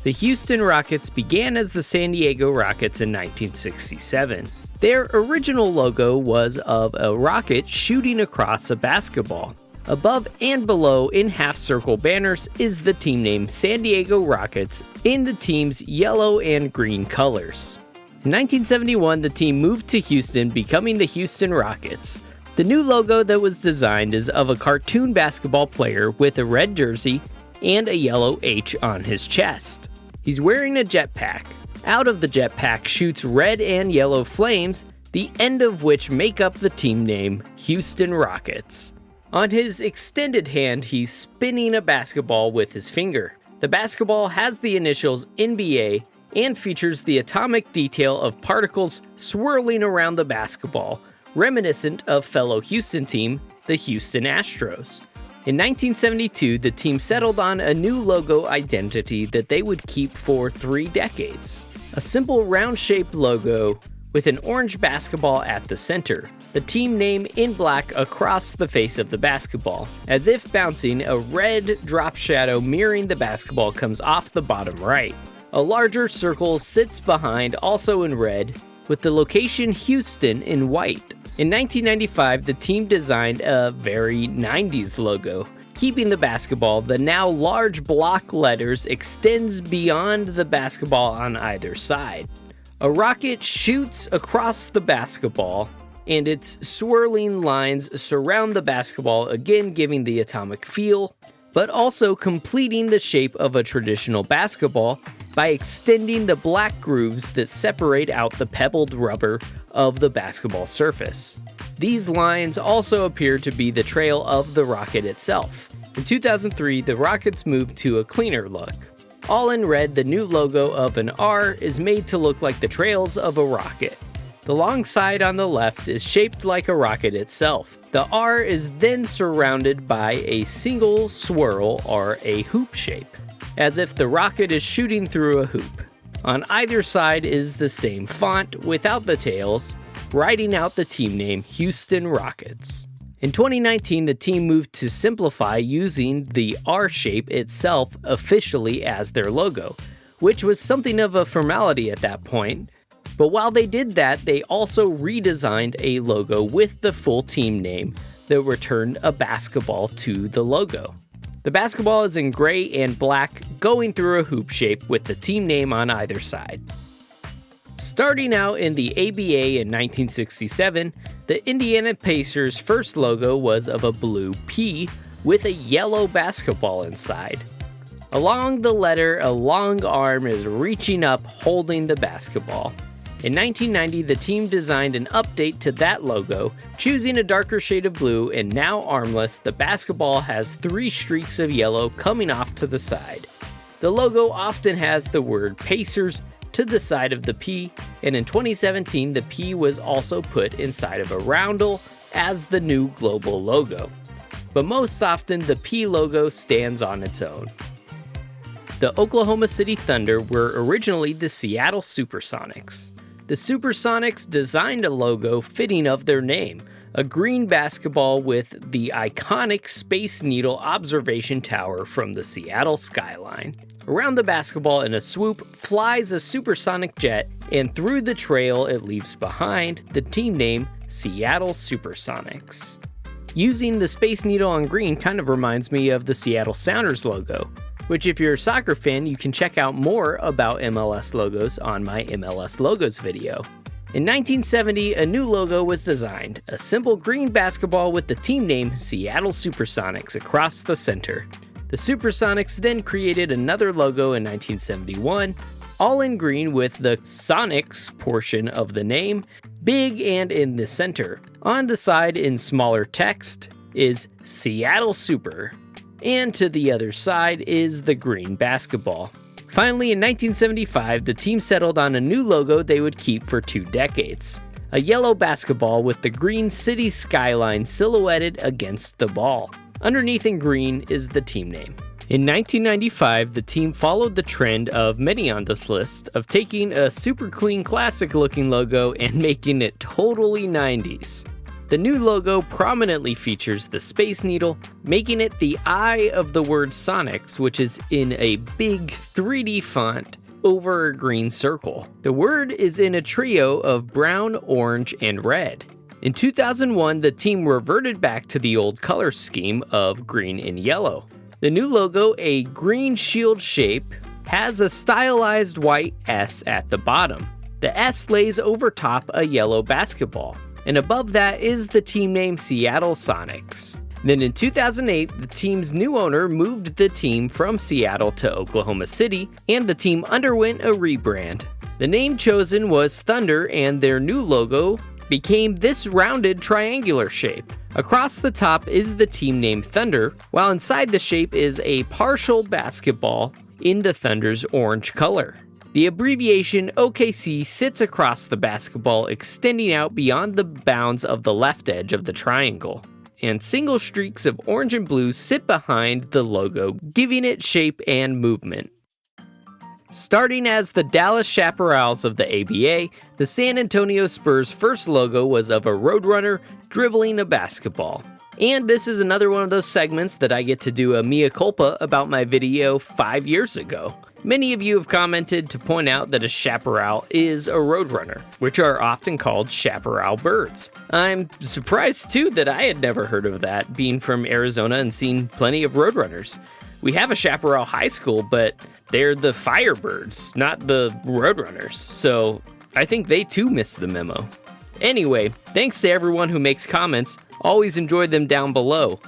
Speaker 1: The Houston Rockets began as the San Diego Rockets in 1967. Their original logo was of a rocket shooting across a basketball. Above and below in half-circle banners is the team name San Diego Rockets in the team's yellow and green colors. In 1971, the team moved to Houston, becoming the Houston Rockets. The new logo that was designed is of a cartoon basketball player with a red jersey and a yellow H on his chest. He's wearing a jetpack. Out of the jetpack shoots red and yellow flames, the end of which make up the team name Houston Rockets. On his extended hand, he's spinning a basketball with his finger. The basketball has the initials NBA and features the atomic detail of particles swirling around the basketball, reminiscent of fellow Houston team, the Houston Astros. In 1972, the team settled on a new logo identity that they would keep for 3 decades. A simple round-shaped logo with an orange basketball at the center, the team name in black across the face of the basketball. As if bouncing, a red drop shadow mirroring the basketball comes off the bottom right. A larger circle sits behind, also in red, with the location Houston in white. In 1995, the team designed a very 90s logo. Keeping the basketball, the now large block letters extends beyond the basketball on either side. A rocket shoots across the basketball, and its swirling lines surround the basketball, again giving the atomic feel, but also completing the shape of a traditional basketball by extending the black grooves that separate out the pebbled rubber of the basketball surface. These lines also appear to be the trail of the rocket itself. In 2003, the Rockets moved to a cleaner look. All in red, the new logo of an R is made to look like the trails of a rocket. The long side on the left is shaped like a rocket itself. The R is then surrounded by a single swirl or a hoop shape, as if the rocket is shooting through a hoop. On either side is the same font without the tails, writing out the team name Houston Rockets. In 2019, the team moved to simplify using the R shape itself officially as their logo, which was something of a formality at that point. But while they did that, they also redesigned a logo with the full team name that returned a basketball to the logo. The basketball is in gray and black, going through a hoop shape with the team name on either side. Starting out in the ABA in 1967, the Indiana Pacers' first logo was of a blue P with a yellow basketball inside. Along the letter, a long arm is reaching up holding the basketball. In 1990, the team designed an update to that logo, choosing a darker shade of blue, and now armless, the basketball has 3 streaks of yellow coming off to the side. The logo often has the word Pacers to the side of the P, and in 2017, the P was also put inside of a roundel as the new global logo. But most often, the P logo stands on its own. The Oklahoma City Thunder were originally the Seattle Supersonics. The Supersonics designed a logo fitting of their name, a green basketball with the iconic Space Needle observation tower from the Seattle skyline. Around the basketball in a swoop flies a supersonic jet, and through the trail it leaves behind the team name Seattle Supersonics. Using the Space Needle on green kind of reminds me of the Seattle Sounders logo, which if you're a soccer fan, you can check out more about MLS logos on my MLS logos video. In 1970, a new logo was designed, a simple green basketball with the team name Seattle Supersonics across the center. The Supersonics then created another logo in 1971, all in green with the Sonics portion of the name big and in the center. On the side in smaller text is Seattle Super, and to the other side is the green basketball. Finally, in 1975, the team settled on a new logo they would keep for 2 decades. A yellow basketball with the green city skyline silhouetted against the ball. Underneath in green is the team name. In 1995, the team followed the trend of many on this list of taking a super clean classic looking logo and making it totally 90s. The new logo prominently features the Space Needle, making it the eye of the word Sonics, which is in a big 3D font over a green circle. The word is in a trio of brown, orange, and red. In 2001, the team reverted back to the old color scheme of green and yellow. The new logo, a green shield shape, has a stylized white S at the bottom. The S lays over top a yellow basketball, and above that is the team name Seattle Sonics. Then in 2008, the team's new owner moved the team from Seattle to Oklahoma City, and the team underwent a rebrand. The name chosen was Thunder, and their new logo became this rounded triangular shape. Across the top is the team name Thunder, while inside the shape is a partial basketball in the Thunder's orange color. The abbreviation OKC sits across the basketball, extending out beyond the bounds of the left edge of the triangle, and single streaks of orange and blue sit behind the logo, giving it shape and movement. Starting as the Dallas Chaparrals of the ABA, the San Antonio Spurs' first logo was of a roadrunner dribbling a basketball. And this is another one of those segments that I get to do a mea culpa about my video 5 years ago. Many of you have commented to point out that a chaparral is a roadrunner, which are often called chaparral birds. I'm surprised too that I had never heard of that, being from Arizona and seen plenty of roadrunners. We have a chaparral high school, but they're the firebirds, not the roadrunners, so I think they too missed the memo. Anyway, thanks to everyone who makes comments. Always enjoy them down below.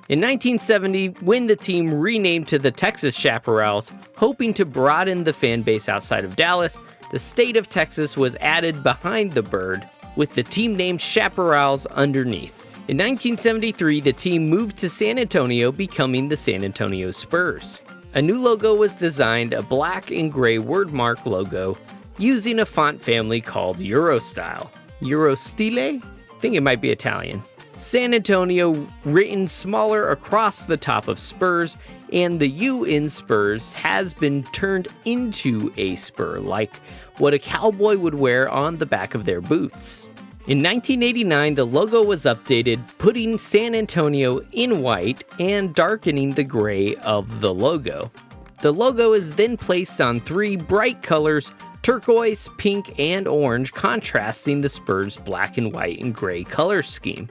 Speaker 1: In 1970, when the team renamed to the Texas Chaparrals, hoping to broaden the fan base outside of Dallas, the state of Texas was added behind the bird, with the team named Chaparrals underneath. In 1973, the team moved to San Antonio, becoming the San Antonio Spurs. A new logo was designed, a black and gray wordmark logo, using a font family called Eurostyle. Eurostile? I think it might be Italian. San Antonio written smaller across the top of Spurs, and the U in Spurs has been turned into a spur, like what a cowboy would wear on the back of their boots. In 1989, the logo was updated, putting San Antonio in white and darkening the gray of the logo. The logo is then placed on 3 bright colors, turquoise, pink, and orange contrasting the Spurs' black and white and gray color scheme.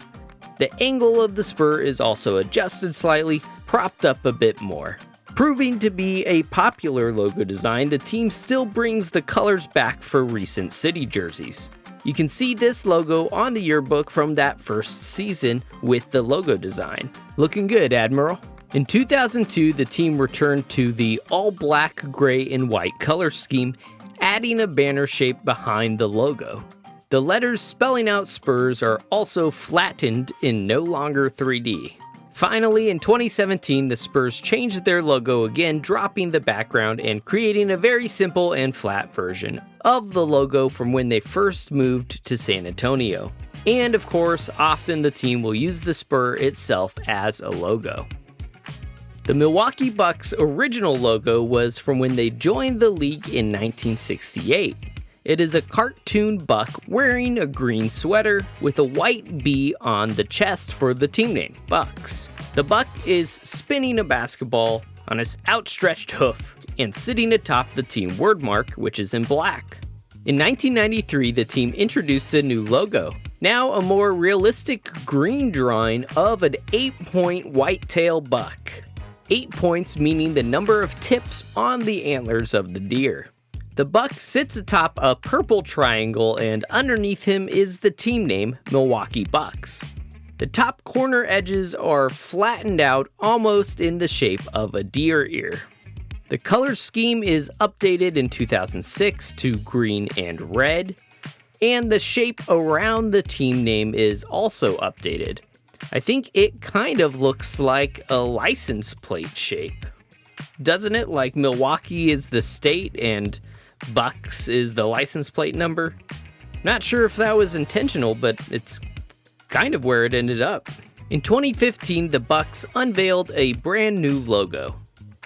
Speaker 1: The angle of the spur is also adjusted slightly, propped up a bit more. Proving to be a popular logo design, the team still brings the colors back for recent city jerseys. You can see this logo on the yearbook from that first season with the logo design. Looking good, Admiral. In 2002, the team returned to the all-black, gray, and white color scheme, adding a banner shape behind the logo. The letters spelling out Spurs are also flattened and no longer 3D. Finally, in 2017, the Spurs changed their logo again, dropping the background and creating a very simple and flat version of the logo from when they first moved to San Antonio. And of course, often the team will use the spur itself as a logo. The Milwaukee Bucks' original logo was from when they joined the league in 1968. It is a cartoon buck wearing a green sweater with a white bee on the chest for the team name, Bucks. The buck is spinning a basketball on his outstretched hoof and sitting atop the team wordmark, which is in black. In 1993, the team introduced a new logo, now a more realistic green drawing of an 8-point whitetail buck. 8 points meaning the number of tips on the antlers of the deer. The buck sits atop a purple triangle, and underneath him is the team name, Milwaukee Bucks. The top corner edges are flattened out almost in the shape of a deer ear. The color scheme is updated in 2006 to green and red, and the shape around the team name is also updated. I think it kind of looks like a license plate shape. Doesn't it? Like Milwaukee is the state and Bucks is the license plate number. Not sure if that was intentional, but it's kind of where it ended up. In 2015, the Bucks unveiled a brand new logo.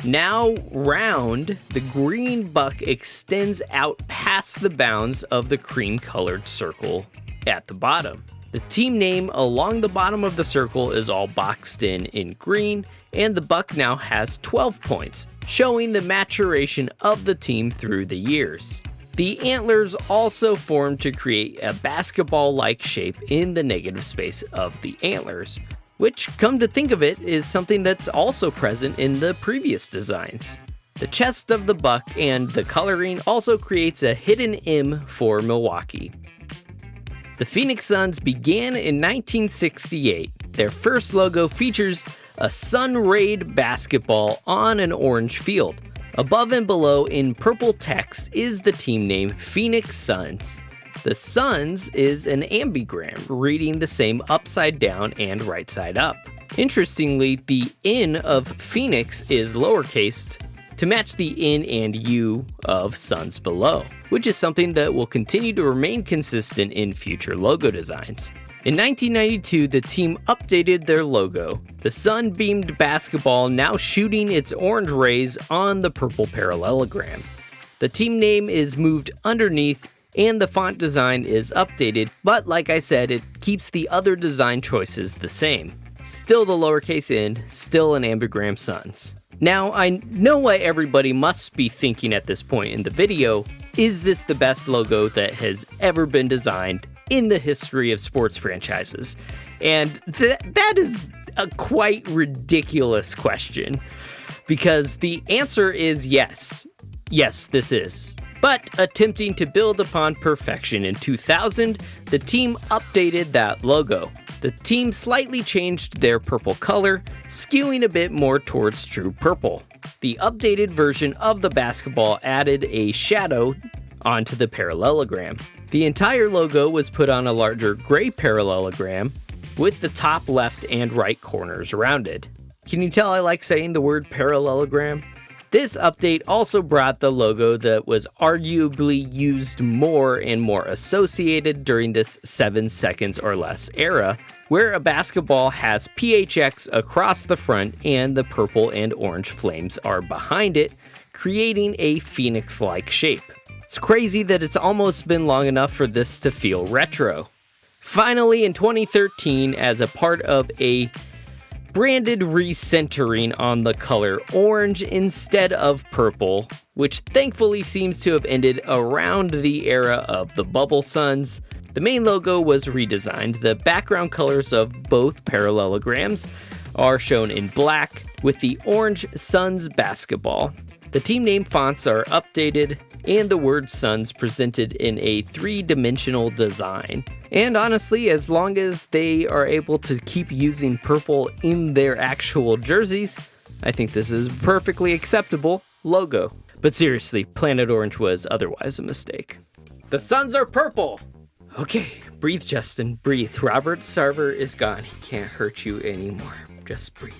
Speaker 1: Now round, the green buck extends out past the bounds of the cream-colored circle at the bottom. The team name along the bottom of the circle is all boxed in green, and the buck now has 12 points, showing the maturation of the team through the years. The antlers also formed to create a basketball-like shape in the negative space of the antlers, which, come to think of it, is something that's also present in the previous designs. The chest of the buck and the coloring also creates a hidden M for Milwaukee. The Phoenix Suns began in 1968. Their first logo features a sun-rayed basketball on an orange field. Above and below in purple text is the team name Phoenix Suns. The Suns is an ambigram, reading the same upside down and right side up. Interestingly, the N of Phoenix is lowercased to match the N and U of Suns below, which is something that will continue to remain consistent in future logo designs. In 1992, the team updated their logo, the sun-beamed basketball now shooting its orange rays on the purple parallelogram. The team name is moved underneath and the font design is updated, but like I said, it keeps the other design choices the same. Still the lowercase n, still an ambigram Suns. Now, I know what everybody must be thinking at this point in the video. Is this the best logo that has ever been designed in the history of sports franchises? And that is a quite ridiculous question, because the answer is yes. Yes, this is. But attempting to build upon perfection in 2000, the team updated that logo. The team slightly changed their purple color, skewing a bit more towards true purple. The updated version of the basketball added a shadow onto the parallelogram. The entire logo was put on a larger gray parallelogram with the top left and right corners rounded. Can you tell I like saying the word parallelogram? This update also brought the logo that was arguably used more and more associated during this 7 seconds or less era, where a basketball has PHX across the front and the purple and orange flames are behind it, creating a phoenix-like shape. It's crazy that it's almost been long enough for this to feel retro. Finally, in 2013, as a part of a branded recentering on the color orange instead of purple, which thankfully seems to have ended around the era of the Bubble Suns. The main logo was redesigned. The background colors of both parallelograms are shown in black with the orange Suns basketball. The team name fonts are updated and the word Suns presented in a three-dimensional design. And honestly, as long as they are able to keep using purple in their actual jerseys, I think this is a perfectly acceptable logo. But seriously, Planet Orange was otherwise a mistake. The Suns are purple! Okay, breathe, Justin, breathe. Robert Sarver is gone. He can't hurt you anymore. Just breathe.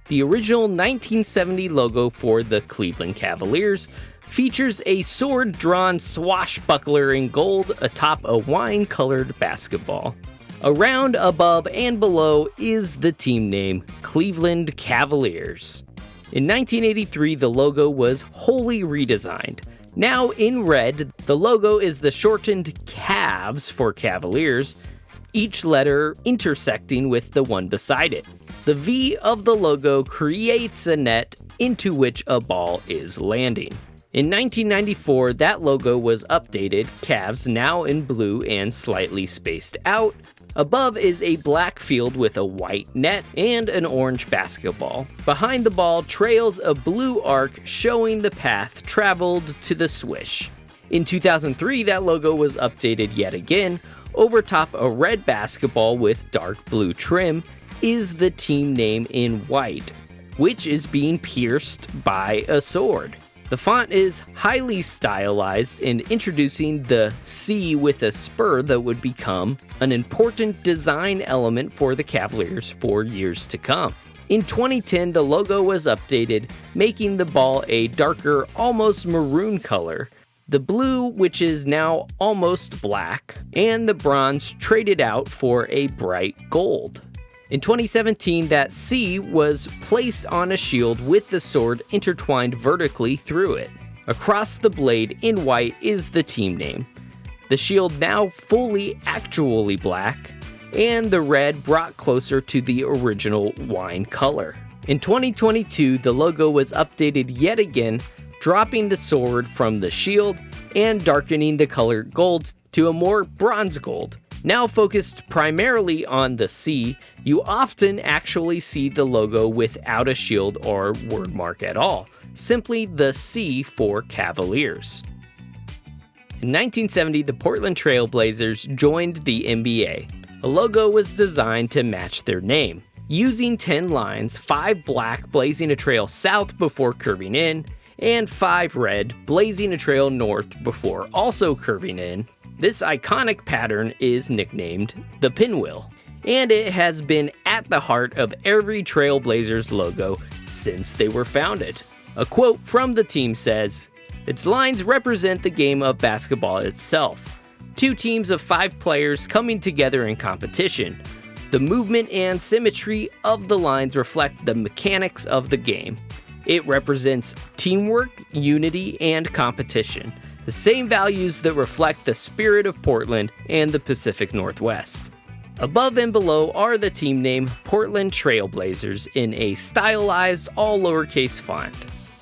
Speaker 1: The original 1970 logo for the Cleveland Cavaliers features a sword-drawn swashbuckler in gold atop a wine-colored basketball. Around, above, and below is the team name, Cleveland Cavaliers. In 1983, the logo was wholly redesigned. Now in red, the logo is the shortened Cavs for Cavaliers, each letter intersecting with the one beside it. The V of the logo creates a net into which a ball is landing. In 1994, that logo was updated, Cavs now in blue and slightly spaced out. Above is a black field with a white net and an orange basketball. Behind the ball trails a blue arc showing the path traveled to the swish. In 2003, that logo was updated yet again. Over top a red basketball with dark blue trim is the team name in white, which is being pierced by a sword. The font is highly stylized in introducing the C with a spur that would become an important design element for the Cavaliers for years to come. In 2010, the logo was updated, making the ball a darker, almost maroon color. The blue, which is now almost black, and the bronze traded out for a bright gold. In 2017, that C was placed on a shield with the sword intertwined vertically through it. Across the blade in white is the team name. The shield now fully actually black, and the red brought closer to the original wine color. In 2022, the logo was updated yet again, dropping the sword from the shield and darkening the color gold to a more bronze gold. Now focused primarily on the C, you often actually see the logo without a shield or word mark at all, simply the C for Cavaliers. In 1970, the Portland Trailblazers joined the NBA. A logo was designed to match their name, using 10 lines, 5 black blazing a trail south before curving in, and 5 red blazing a trail north before also curving in. This iconic pattern is nicknamed the pinwheel, and it has been at the heart of every Trailblazers logo since they were founded. A quote from the team says, "Its lines represent the game of basketball itself. 2 teams of 5 players coming together in competition. The movement and symmetry of the lines reflect the mechanics of the game. It represents teamwork, unity, and competition. The same values that reflect the spirit of Portland and the Pacific Northwest." Above and below are the team name Portland Trailblazers in a stylized all lowercase font.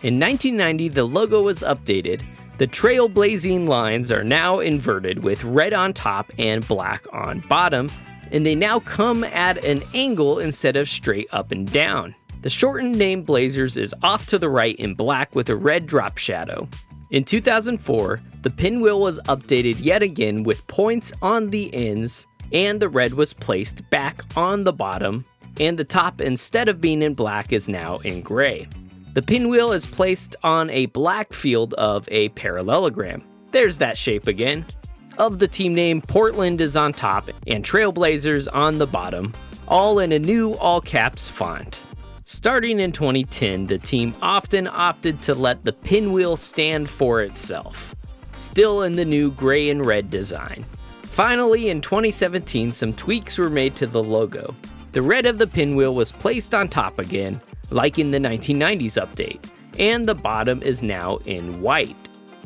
Speaker 1: In 1990, the logo was updated. The trailblazing lines are now inverted with red on top and black on bottom, and they now come at an angle instead of straight up and down. The shortened name Blazers is off to the right in black with a red drop shadow. In 2004, the pinwheel was updated yet again with points on the ends, and the red was placed back on the bottom, and the top, instead of being in black, is now in gray. The pinwheel is placed on a black field of a parallelogram. There's that shape again. Of the team name, Portland is on top, and Trailblazers on the bottom, all in a new all-caps font. Starting in 2010, the team often opted to let the pinwheel stand for itself, still in the new gray and red design. Finally, in 2017, some tweaks were made to the logo. The red of the pinwheel was placed on top again, like in the 1990s update, and the bottom is now in white.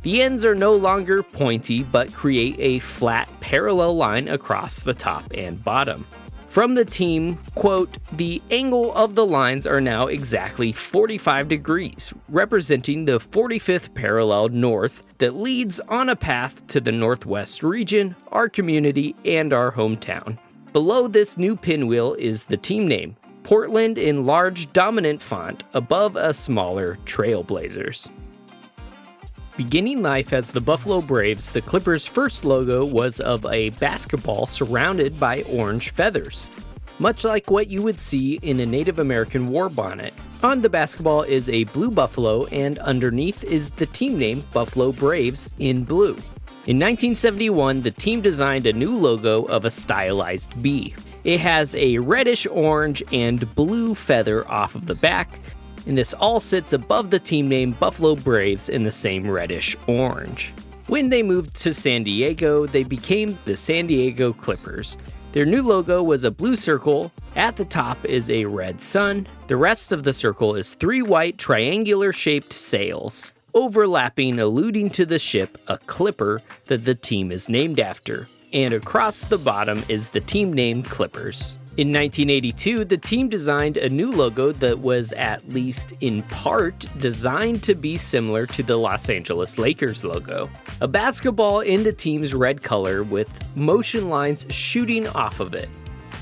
Speaker 1: The ends are no longer pointy, but create a flat parallel line across the top and bottom. From the team, quote, "The angle of the lines are now exactly 45 degrees, representing the 45th parallel north that leads on a path to the northwest region, our community, and our hometown." Below this new pinwheel is the team name, Portland in large dominant font above a smaller Trailblazers. Beginning life as the Buffalo Braves, the Clippers' first logo was of a basketball surrounded by orange feathers, much like what you would see in a Native American war bonnet. On the basketball is a blue buffalo, and underneath is the team name Buffalo Braves in blue. In 1971, the team designed a new logo of a stylized bee. It has a reddish orange and blue feather off of the back, and this all sits above the team name Buffalo Braves in the same reddish orange. When they moved to San Diego, they became the San Diego Clippers. Their new logo was a blue circle. At the top is a red sun. The rest of the circle is 3 white triangular-shaped sails, overlapping, alluding to the ship, a clipper, that the team is named after. And across the bottom is the team name Clippers. In 1982, the team designed a new logo that was, at least in part, designed to be similar to the Los Angeles Lakers logo. A basketball in the team's red color with motion lines shooting off of it.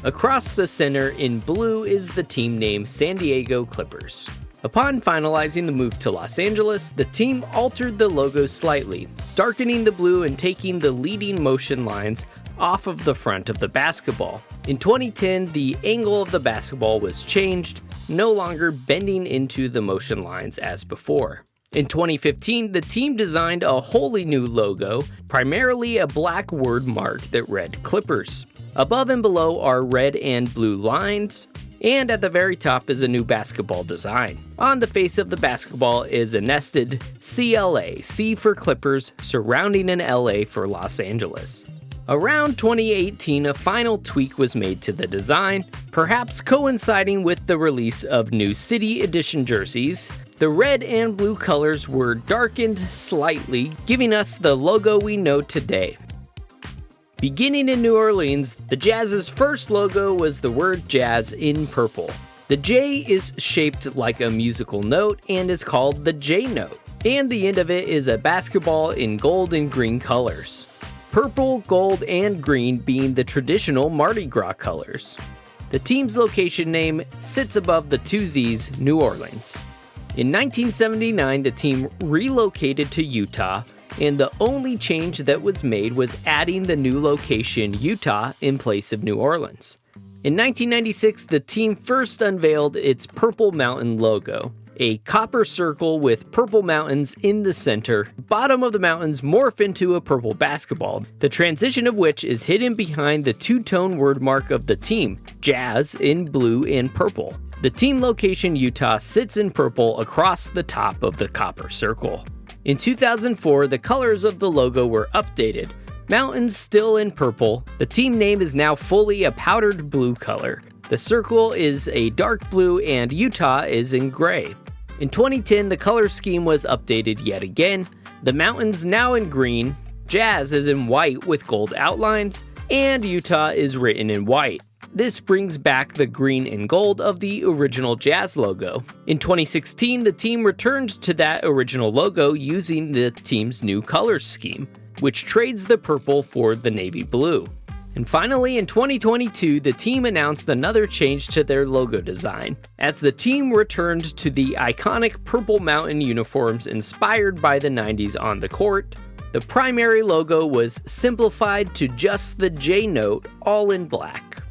Speaker 1: Across the center in blue is the team name San Diego Clippers. Upon finalizing the move to Los Angeles, the team altered the logo slightly, darkening the blue and taking the leading motion lines off of the front of the basketball. In 2010, the angle of the basketball was changed, no longer bending into the motion lines as before. In 2015, the team designed a wholly new logo, primarily a black word mark that read Clippers. Above and below are red and blue lines, and at the very top is a new basketball design. On the face of the basketball is a nested CLA, C for Clippers, surrounding an LA for Los Angeles. Around 2018, a final tweak was made to the design, perhaps coinciding with the release of new City Edition jerseys. The red and blue colors were darkened slightly, giving us the logo we know today. Beginning in New Orleans, the Jazz's first logo was the word Jazz in purple. The J is shaped like a musical note and is called the J note, and the end of it is a basketball in gold and green colors. Purple, gold, and green being the traditional Mardi Gras colors. The team's location name sits above the 2 Z's, New Orleans. In 1979, the team relocated to Utah, and the only change that was made was adding the new location Utah in place of New Orleans. In 1996, the team first unveiled its Purple Mountain logo, a copper circle with purple mountains in the center. Bottom of the mountains morph into a purple basketball, the transition of which is hidden behind the 2-tone word mark of the team, Jazz in blue and purple. The team location Utah sits in purple across the top of the copper circle. In 2004, the colors of the logo were updated. Mountains still in purple, the team name is now fully a powdered blue color. The circle is a dark blue and Utah is in gray. In 2010, the color scheme was updated yet again. The mountains now in green, Jazz is in white with gold outlines, and Utah is written in white. This brings back the green and gold of the original Jazz logo. In 2016, the team returned to that original logo using the team's new color scheme, which trades the purple for the navy blue. And finally, in 2022, the team announced another change to their logo design, as the team returned to the iconic Purple Mountain uniforms inspired by the 90s on the court. The primary logo was simplified to just the J note, all in black.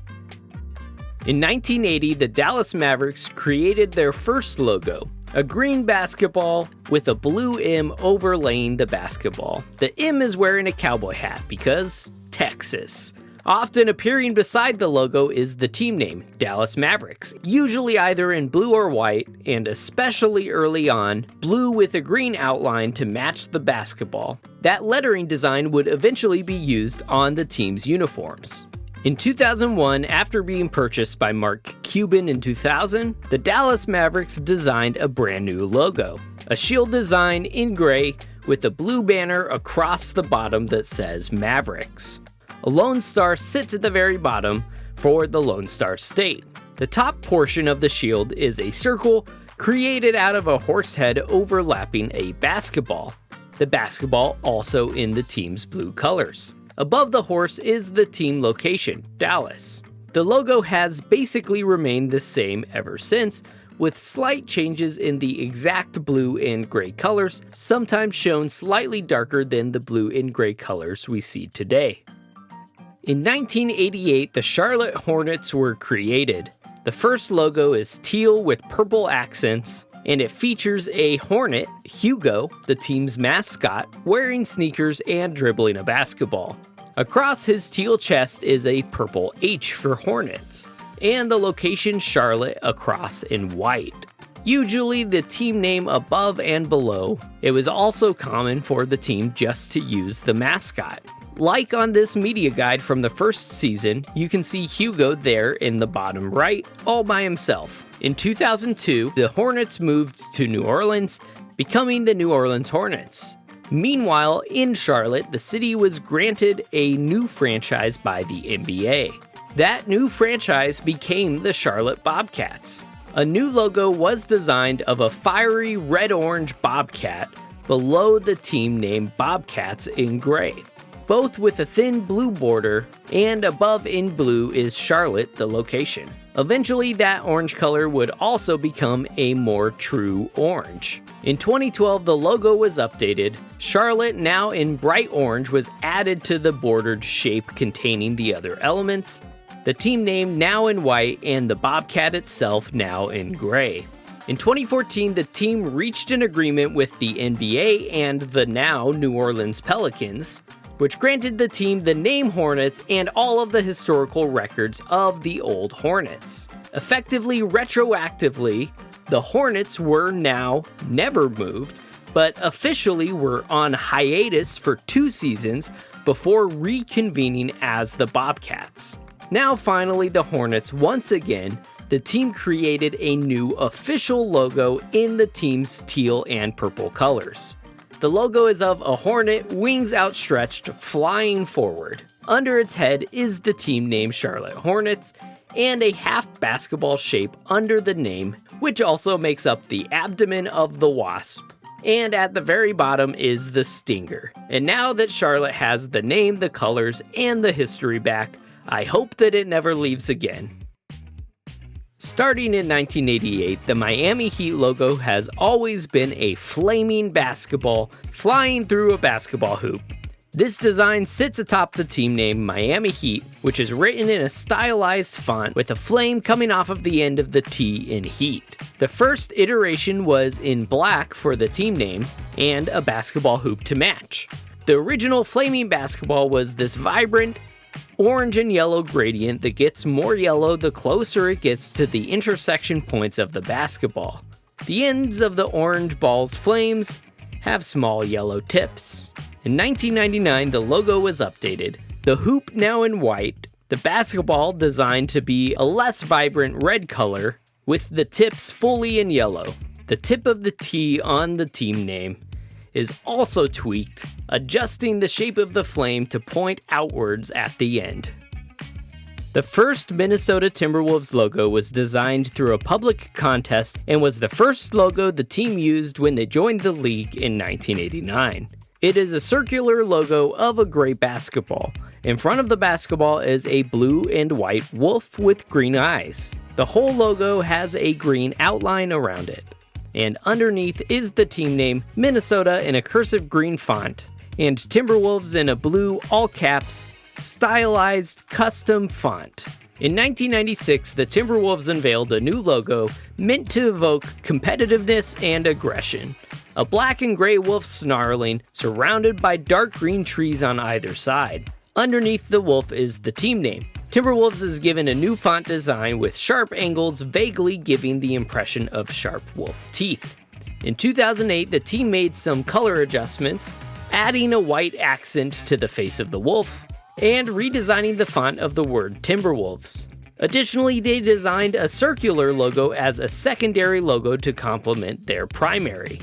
Speaker 1: In 1980, the Dallas Mavericks created their first logo, a green basketball with a blue M overlaying the basketball. The M is wearing a cowboy hat because Texas. Often appearing beside the logo is the team name, Dallas Mavericks, usually either in blue or white, and especially early on, blue with a green outline to match the basketball. That lettering design would eventually be used on the team's uniforms. In 2001, after being purchased by Mark Cuban in 2000, the Dallas Mavericks designed a brand new logo, a shield design in gray with a blue banner across the bottom that says Mavericks. A lone star sits at the very bottom, for the Lone Star State. The top portion of the shield is a circle created out of a horse head overlapping a basketball. The basketball also in the team's blue colors. Above the horse is the team location, Dallas. The logo has basically remained the same ever since, with slight changes in the exact blue and gray colors, sometimes shown slightly darker than the blue and gray colors we see today. In 1988, the Charlotte Hornets were created. The first logo is teal with purple accents, and it features a hornet, Hugo, the team's mascot, wearing sneakers and dribbling a basketball. Across his teal chest is a purple H for Hornets, and the location Charlotte across in white. Usually the team name above and below. It was also common for the team just to use the mascot. Like on this media guide from the first season, you can see Hugo there in the bottom right, all by himself. In 2002, the Hornets moved to New Orleans, becoming the New Orleans Hornets. Meanwhile, in Charlotte, the city was granted a new franchise by the NBA. That new franchise became the Charlotte Bobcats. A new logo was designed of a fiery red-orange bobcat below the team name Bobcats in gray, both with a thin blue border, and above in blue is Charlotte, the location. Eventually, that orange color would also become a more true orange. In 2012, the logo was updated. Charlotte, now in bright orange, was added to the bordered shape containing the other elements. The team name now in white, and the Bobcat itself now in gray. In 2014, the team reached an agreement with the NBA and the now New Orleans Pelicans, which granted the team the name Hornets and all of the historical records of the old Hornets. Effectively, retroactively, the Hornets were now never moved, but officially were on hiatus for 2 seasons before reconvening as the Bobcats. Now finally, the Hornets once again, the team created a new official logo in the team's teal and purple colors. The logo is of a hornet, wings outstretched, flying forward. Under its head is the team name Charlotte Hornets, and a half basketball shape under the name, which also makes up the abdomen of the wasp. And at the very bottom is the stinger. And now that Charlotte has the name, the colors, and the history back, I hope that it never leaves again. Starting in 1988, the Miami Heat logo has always been a flaming basketball flying through a basketball hoop. This design sits atop the team name Miami Heat, which is written in a stylized font with a flame coming off of the end of the T in Heat. The first iteration was in black for the team name and a basketball hoop to match. The original flaming basketball was this vibrant orange and yellow gradient that gets more yellow the closer it gets to the intersection points of the basketball. The ends of the orange ball's flames have small yellow tips. In 1999, the logo was updated. The hoop now in white, the basketball designed to be a less vibrant red color with the tips fully in yellow. The tip of the T on the team name is also tweaked, adjusting the shape of the flame to point outwards at the end. The first Minnesota Timberwolves logo was designed through a public contest and was the first logo the team used when they joined the league in 1989. It is a circular logo of a gray basketball. In front of the basketball is a blue and white wolf with green eyes. The whole logo has a green outline around it. And underneath is the team name Minnesota in a cursive green font, and Timberwolves in a blue, all caps, stylized custom font. In 1996, the Timberwolves unveiled a new logo meant to evoke competitiveness and aggression. A black and gray wolf snarling, surrounded by dark green trees on either side. Underneath the wolf is the team name. Timberwolves is given a new font design with sharp angles vaguely giving the impression of sharp wolf teeth. In 2008, the team made some color adjustments, adding a white accent to the face of the wolf, and redesigning the font of the word Timberwolves. Additionally, they designed a circular logo as a secondary logo to complement their primary.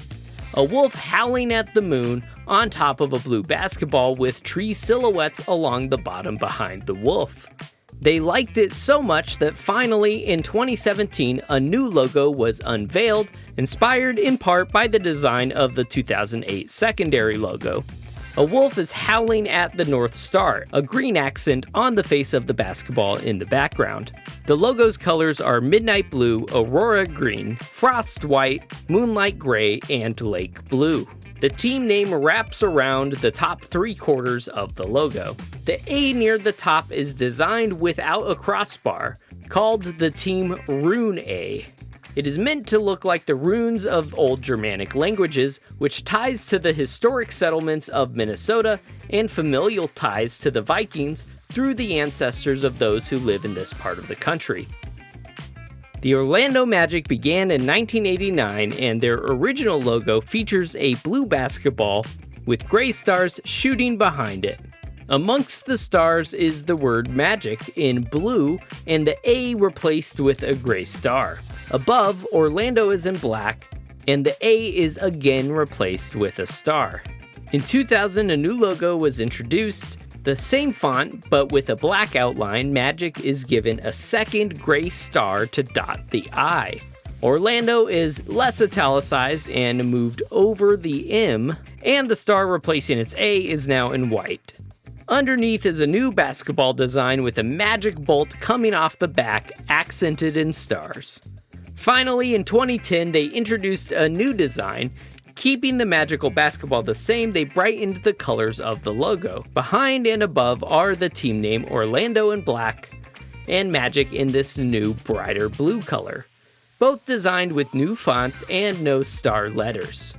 Speaker 1: A wolf howling at the moon on top of a blue basketball with tree silhouettes along the bottom behind the wolf. They liked it so much that finally, in 2017, a new logo was unveiled, inspired in part by the design of the 2008 secondary logo. A wolf is howling at the North Star, a green accent on the face of the basketball in the background. The logo's colors are midnight blue, aurora green, frost white, moonlight gray, and lake blue. The team name wraps around the top 3/4 of the logo. The A near the top is designed without a crossbar, called the team Rune A. It is meant to look like the runes of old Germanic languages, which ties to the historic settlements of Minnesota and familial ties to the Vikings through the ancestors of those who live in this part of the country. The Orlando Magic began in 1989, and their original logo features a blue basketball with gray stars shooting behind it. Amongst the stars is the word Magic in blue and the A replaced with a gray star. Above, Orlando is in black, and the A is again replaced with a star. In 2000, a new logo was introduced. The same font, but with a black outline, Magic is given a second gray star to dot the I. Orlando is less italicized and moved over the M, and the star replacing its A is now in white. Underneath is a new basketball design with a magic bolt coming off the back, accented in stars. Finally, in 2010, they introduced a new design. Keeping the magical basketball the same, they brightened the colors of the logo. Behind and above are the team name Orlando in black and Magic in this new brighter blue color, both designed with new fonts and no star letters.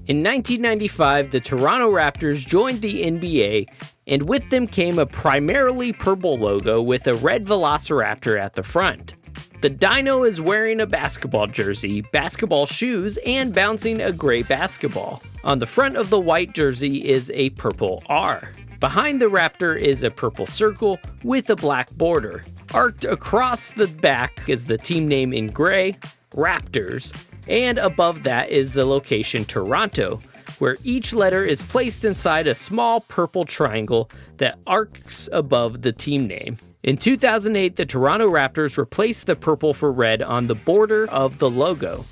Speaker 1: In 1995, the Toronto Raptors joined the NBA, and with them came a primarily purple logo with a red velociraptor at the front. The Dino is wearing a basketball jersey, basketball shoes, and bouncing a gray basketball. On the front of the white jersey is a purple R. Behind the Raptor is a purple circle with a black border. Arced across the back is the team name in gray, Raptors, and above that is the location Toronto, where each letter is placed inside a small purple triangle that arcs above the team name. In 2008, the Toronto Raptors replaced the purple for red on the border of the logo.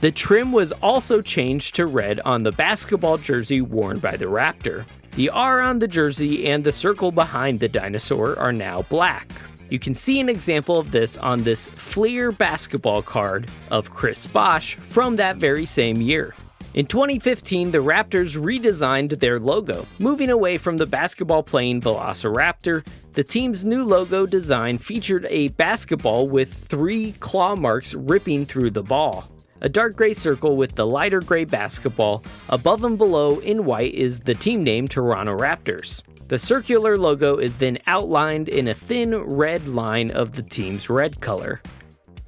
Speaker 1: The trim was also changed to red on the basketball jersey worn by the Raptor. The R on the jersey and the circle behind the dinosaur are now black. You can see an example of this on this Fleer basketball card of Chris Bosh from that very same year. In 2015, the Raptors redesigned their logo. Moving away from the basketball-playing Velociraptor, the team's new logo design featured a basketball with 3 claw marks ripping through the ball. A dark gray circle with the lighter gray basketball. Above and below in white is the team name Toronto Raptors. The circular logo is then outlined in a thin red line of the team's red color.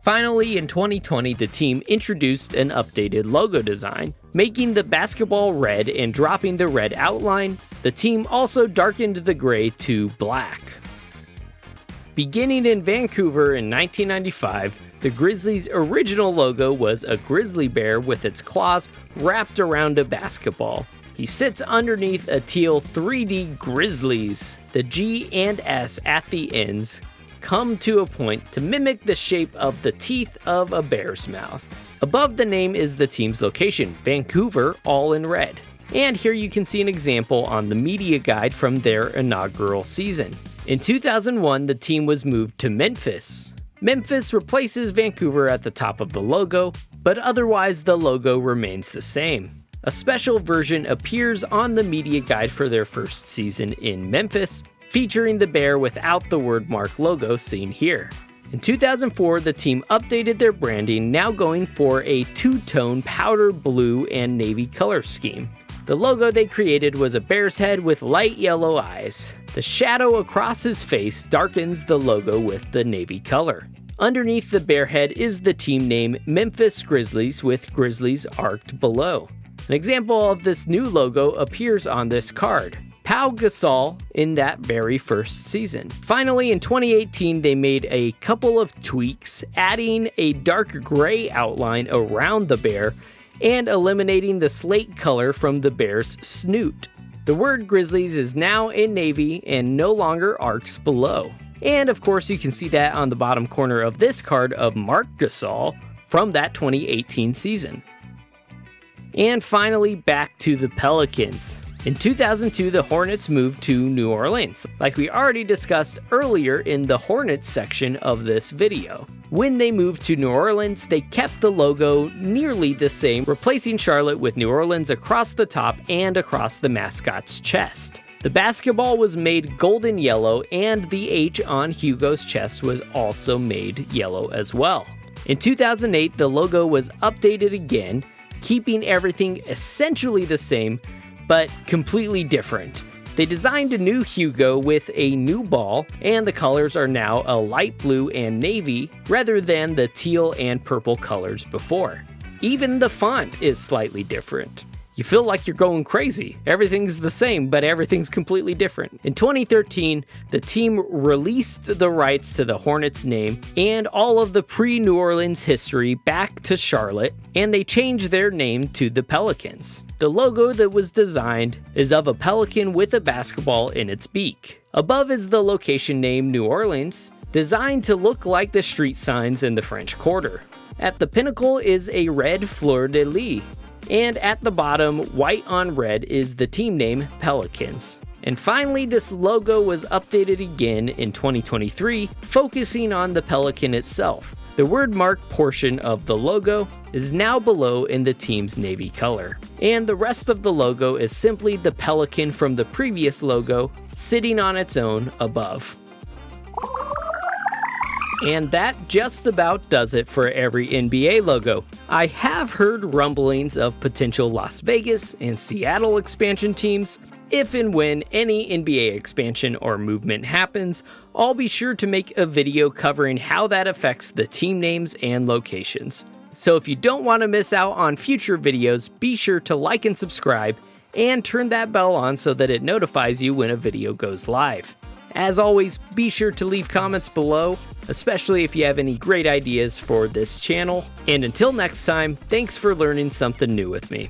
Speaker 1: Finally, in 2020, the team introduced an updated logo design, making the basketball red and dropping the red outline. The team also darkened the gray to black. Beginning in Vancouver in 1995, the Grizzlies' original logo was a grizzly bear with its claws wrapped around a basketball. He sits underneath a teal 3D Grizzlies. The G and S at the ends come to a point to mimic the shape of the teeth of a bear's mouth. Above the name is the team's location, Vancouver, all in red. And here you can see an example on the media guide from their inaugural season. In 2001, the team was moved to Memphis. Memphis replaces Vancouver at the top of the logo, but otherwise the logo remains the same. A special version appears on the media guide for their first season in Memphis, featuring the bear without the word mark logo seen here. In 2004, the team updated their branding, now going for a two-tone powder blue and navy color scheme. The logo they created was a bear's head with light yellow eyes. The shadow across his face darkens the logo with the navy color. Underneath the bear head is the team name Memphis Grizzlies with Grizzlies arced below. An example of this new logo appears on this card. Pau Gasol in that very first season. Finally, in 2018, they made a couple of tweaks, adding a dark gray outline around the bear and eliminating the slate color from the bear's snoot. The The word Grizzlies is now in navy and no longer arcs below. And of course you can see that on the bottom corner of this card of Marc Gasol from that 2018 season. And finally, back to the Pelicans. In 2002, the Hornets moved to New Orleans, like we already discussed earlier in the Hornets section of this video. When they moved to New Orleans, they kept the logo nearly the same, replacing Charlotte with New Orleans across the top and across the mascot's chest. The basketball was made golden yellow, and the H on Hugo's chest was also made yellow as well. In 2008, the logo was updated again, keeping everything essentially the same, but completely different. They designed a new Hugo with a new ball, and the colors are now a light blue and navy rather than the teal and purple colors before. Even the font is slightly different. You feel like you're going crazy. Everything's the same, but everything's completely different. In 2013, the team released the rights to the Hornets name and all of the pre-New Orleans history back to Charlotte, and they changed their name to the Pelicans. The logo that was designed is of a pelican with a basketball in its beak. Above is the location name New Orleans, designed to look like the street signs in the French Quarter. At the pinnacle is a red fleur-de-lis. And at the bottom, white on red, is the team name Pelicans. And finally, this logo was updated again in 2023, focusing on the pelican itself. The word mark portion of the logo is now below in the team's navy color. And the rest of the logo is simply the pelican from the previous logo, sitting on its own above. And that just about does it for every NBA logo. I have heard rumblings of potential Las Vegas and Seattle expansion teams. If and when any NBA expansion or movement happens, I'll be sure to make a video covering how that affects the team names and locations. So if you don't want to miss out on future videos, be sure to like and subscribe, and turn that bell on so that it notifies you when a video goes live. As always, be sure to leave comments below, especially if you have any great ideas for this channel. And until next time, thanks for learning something new with me.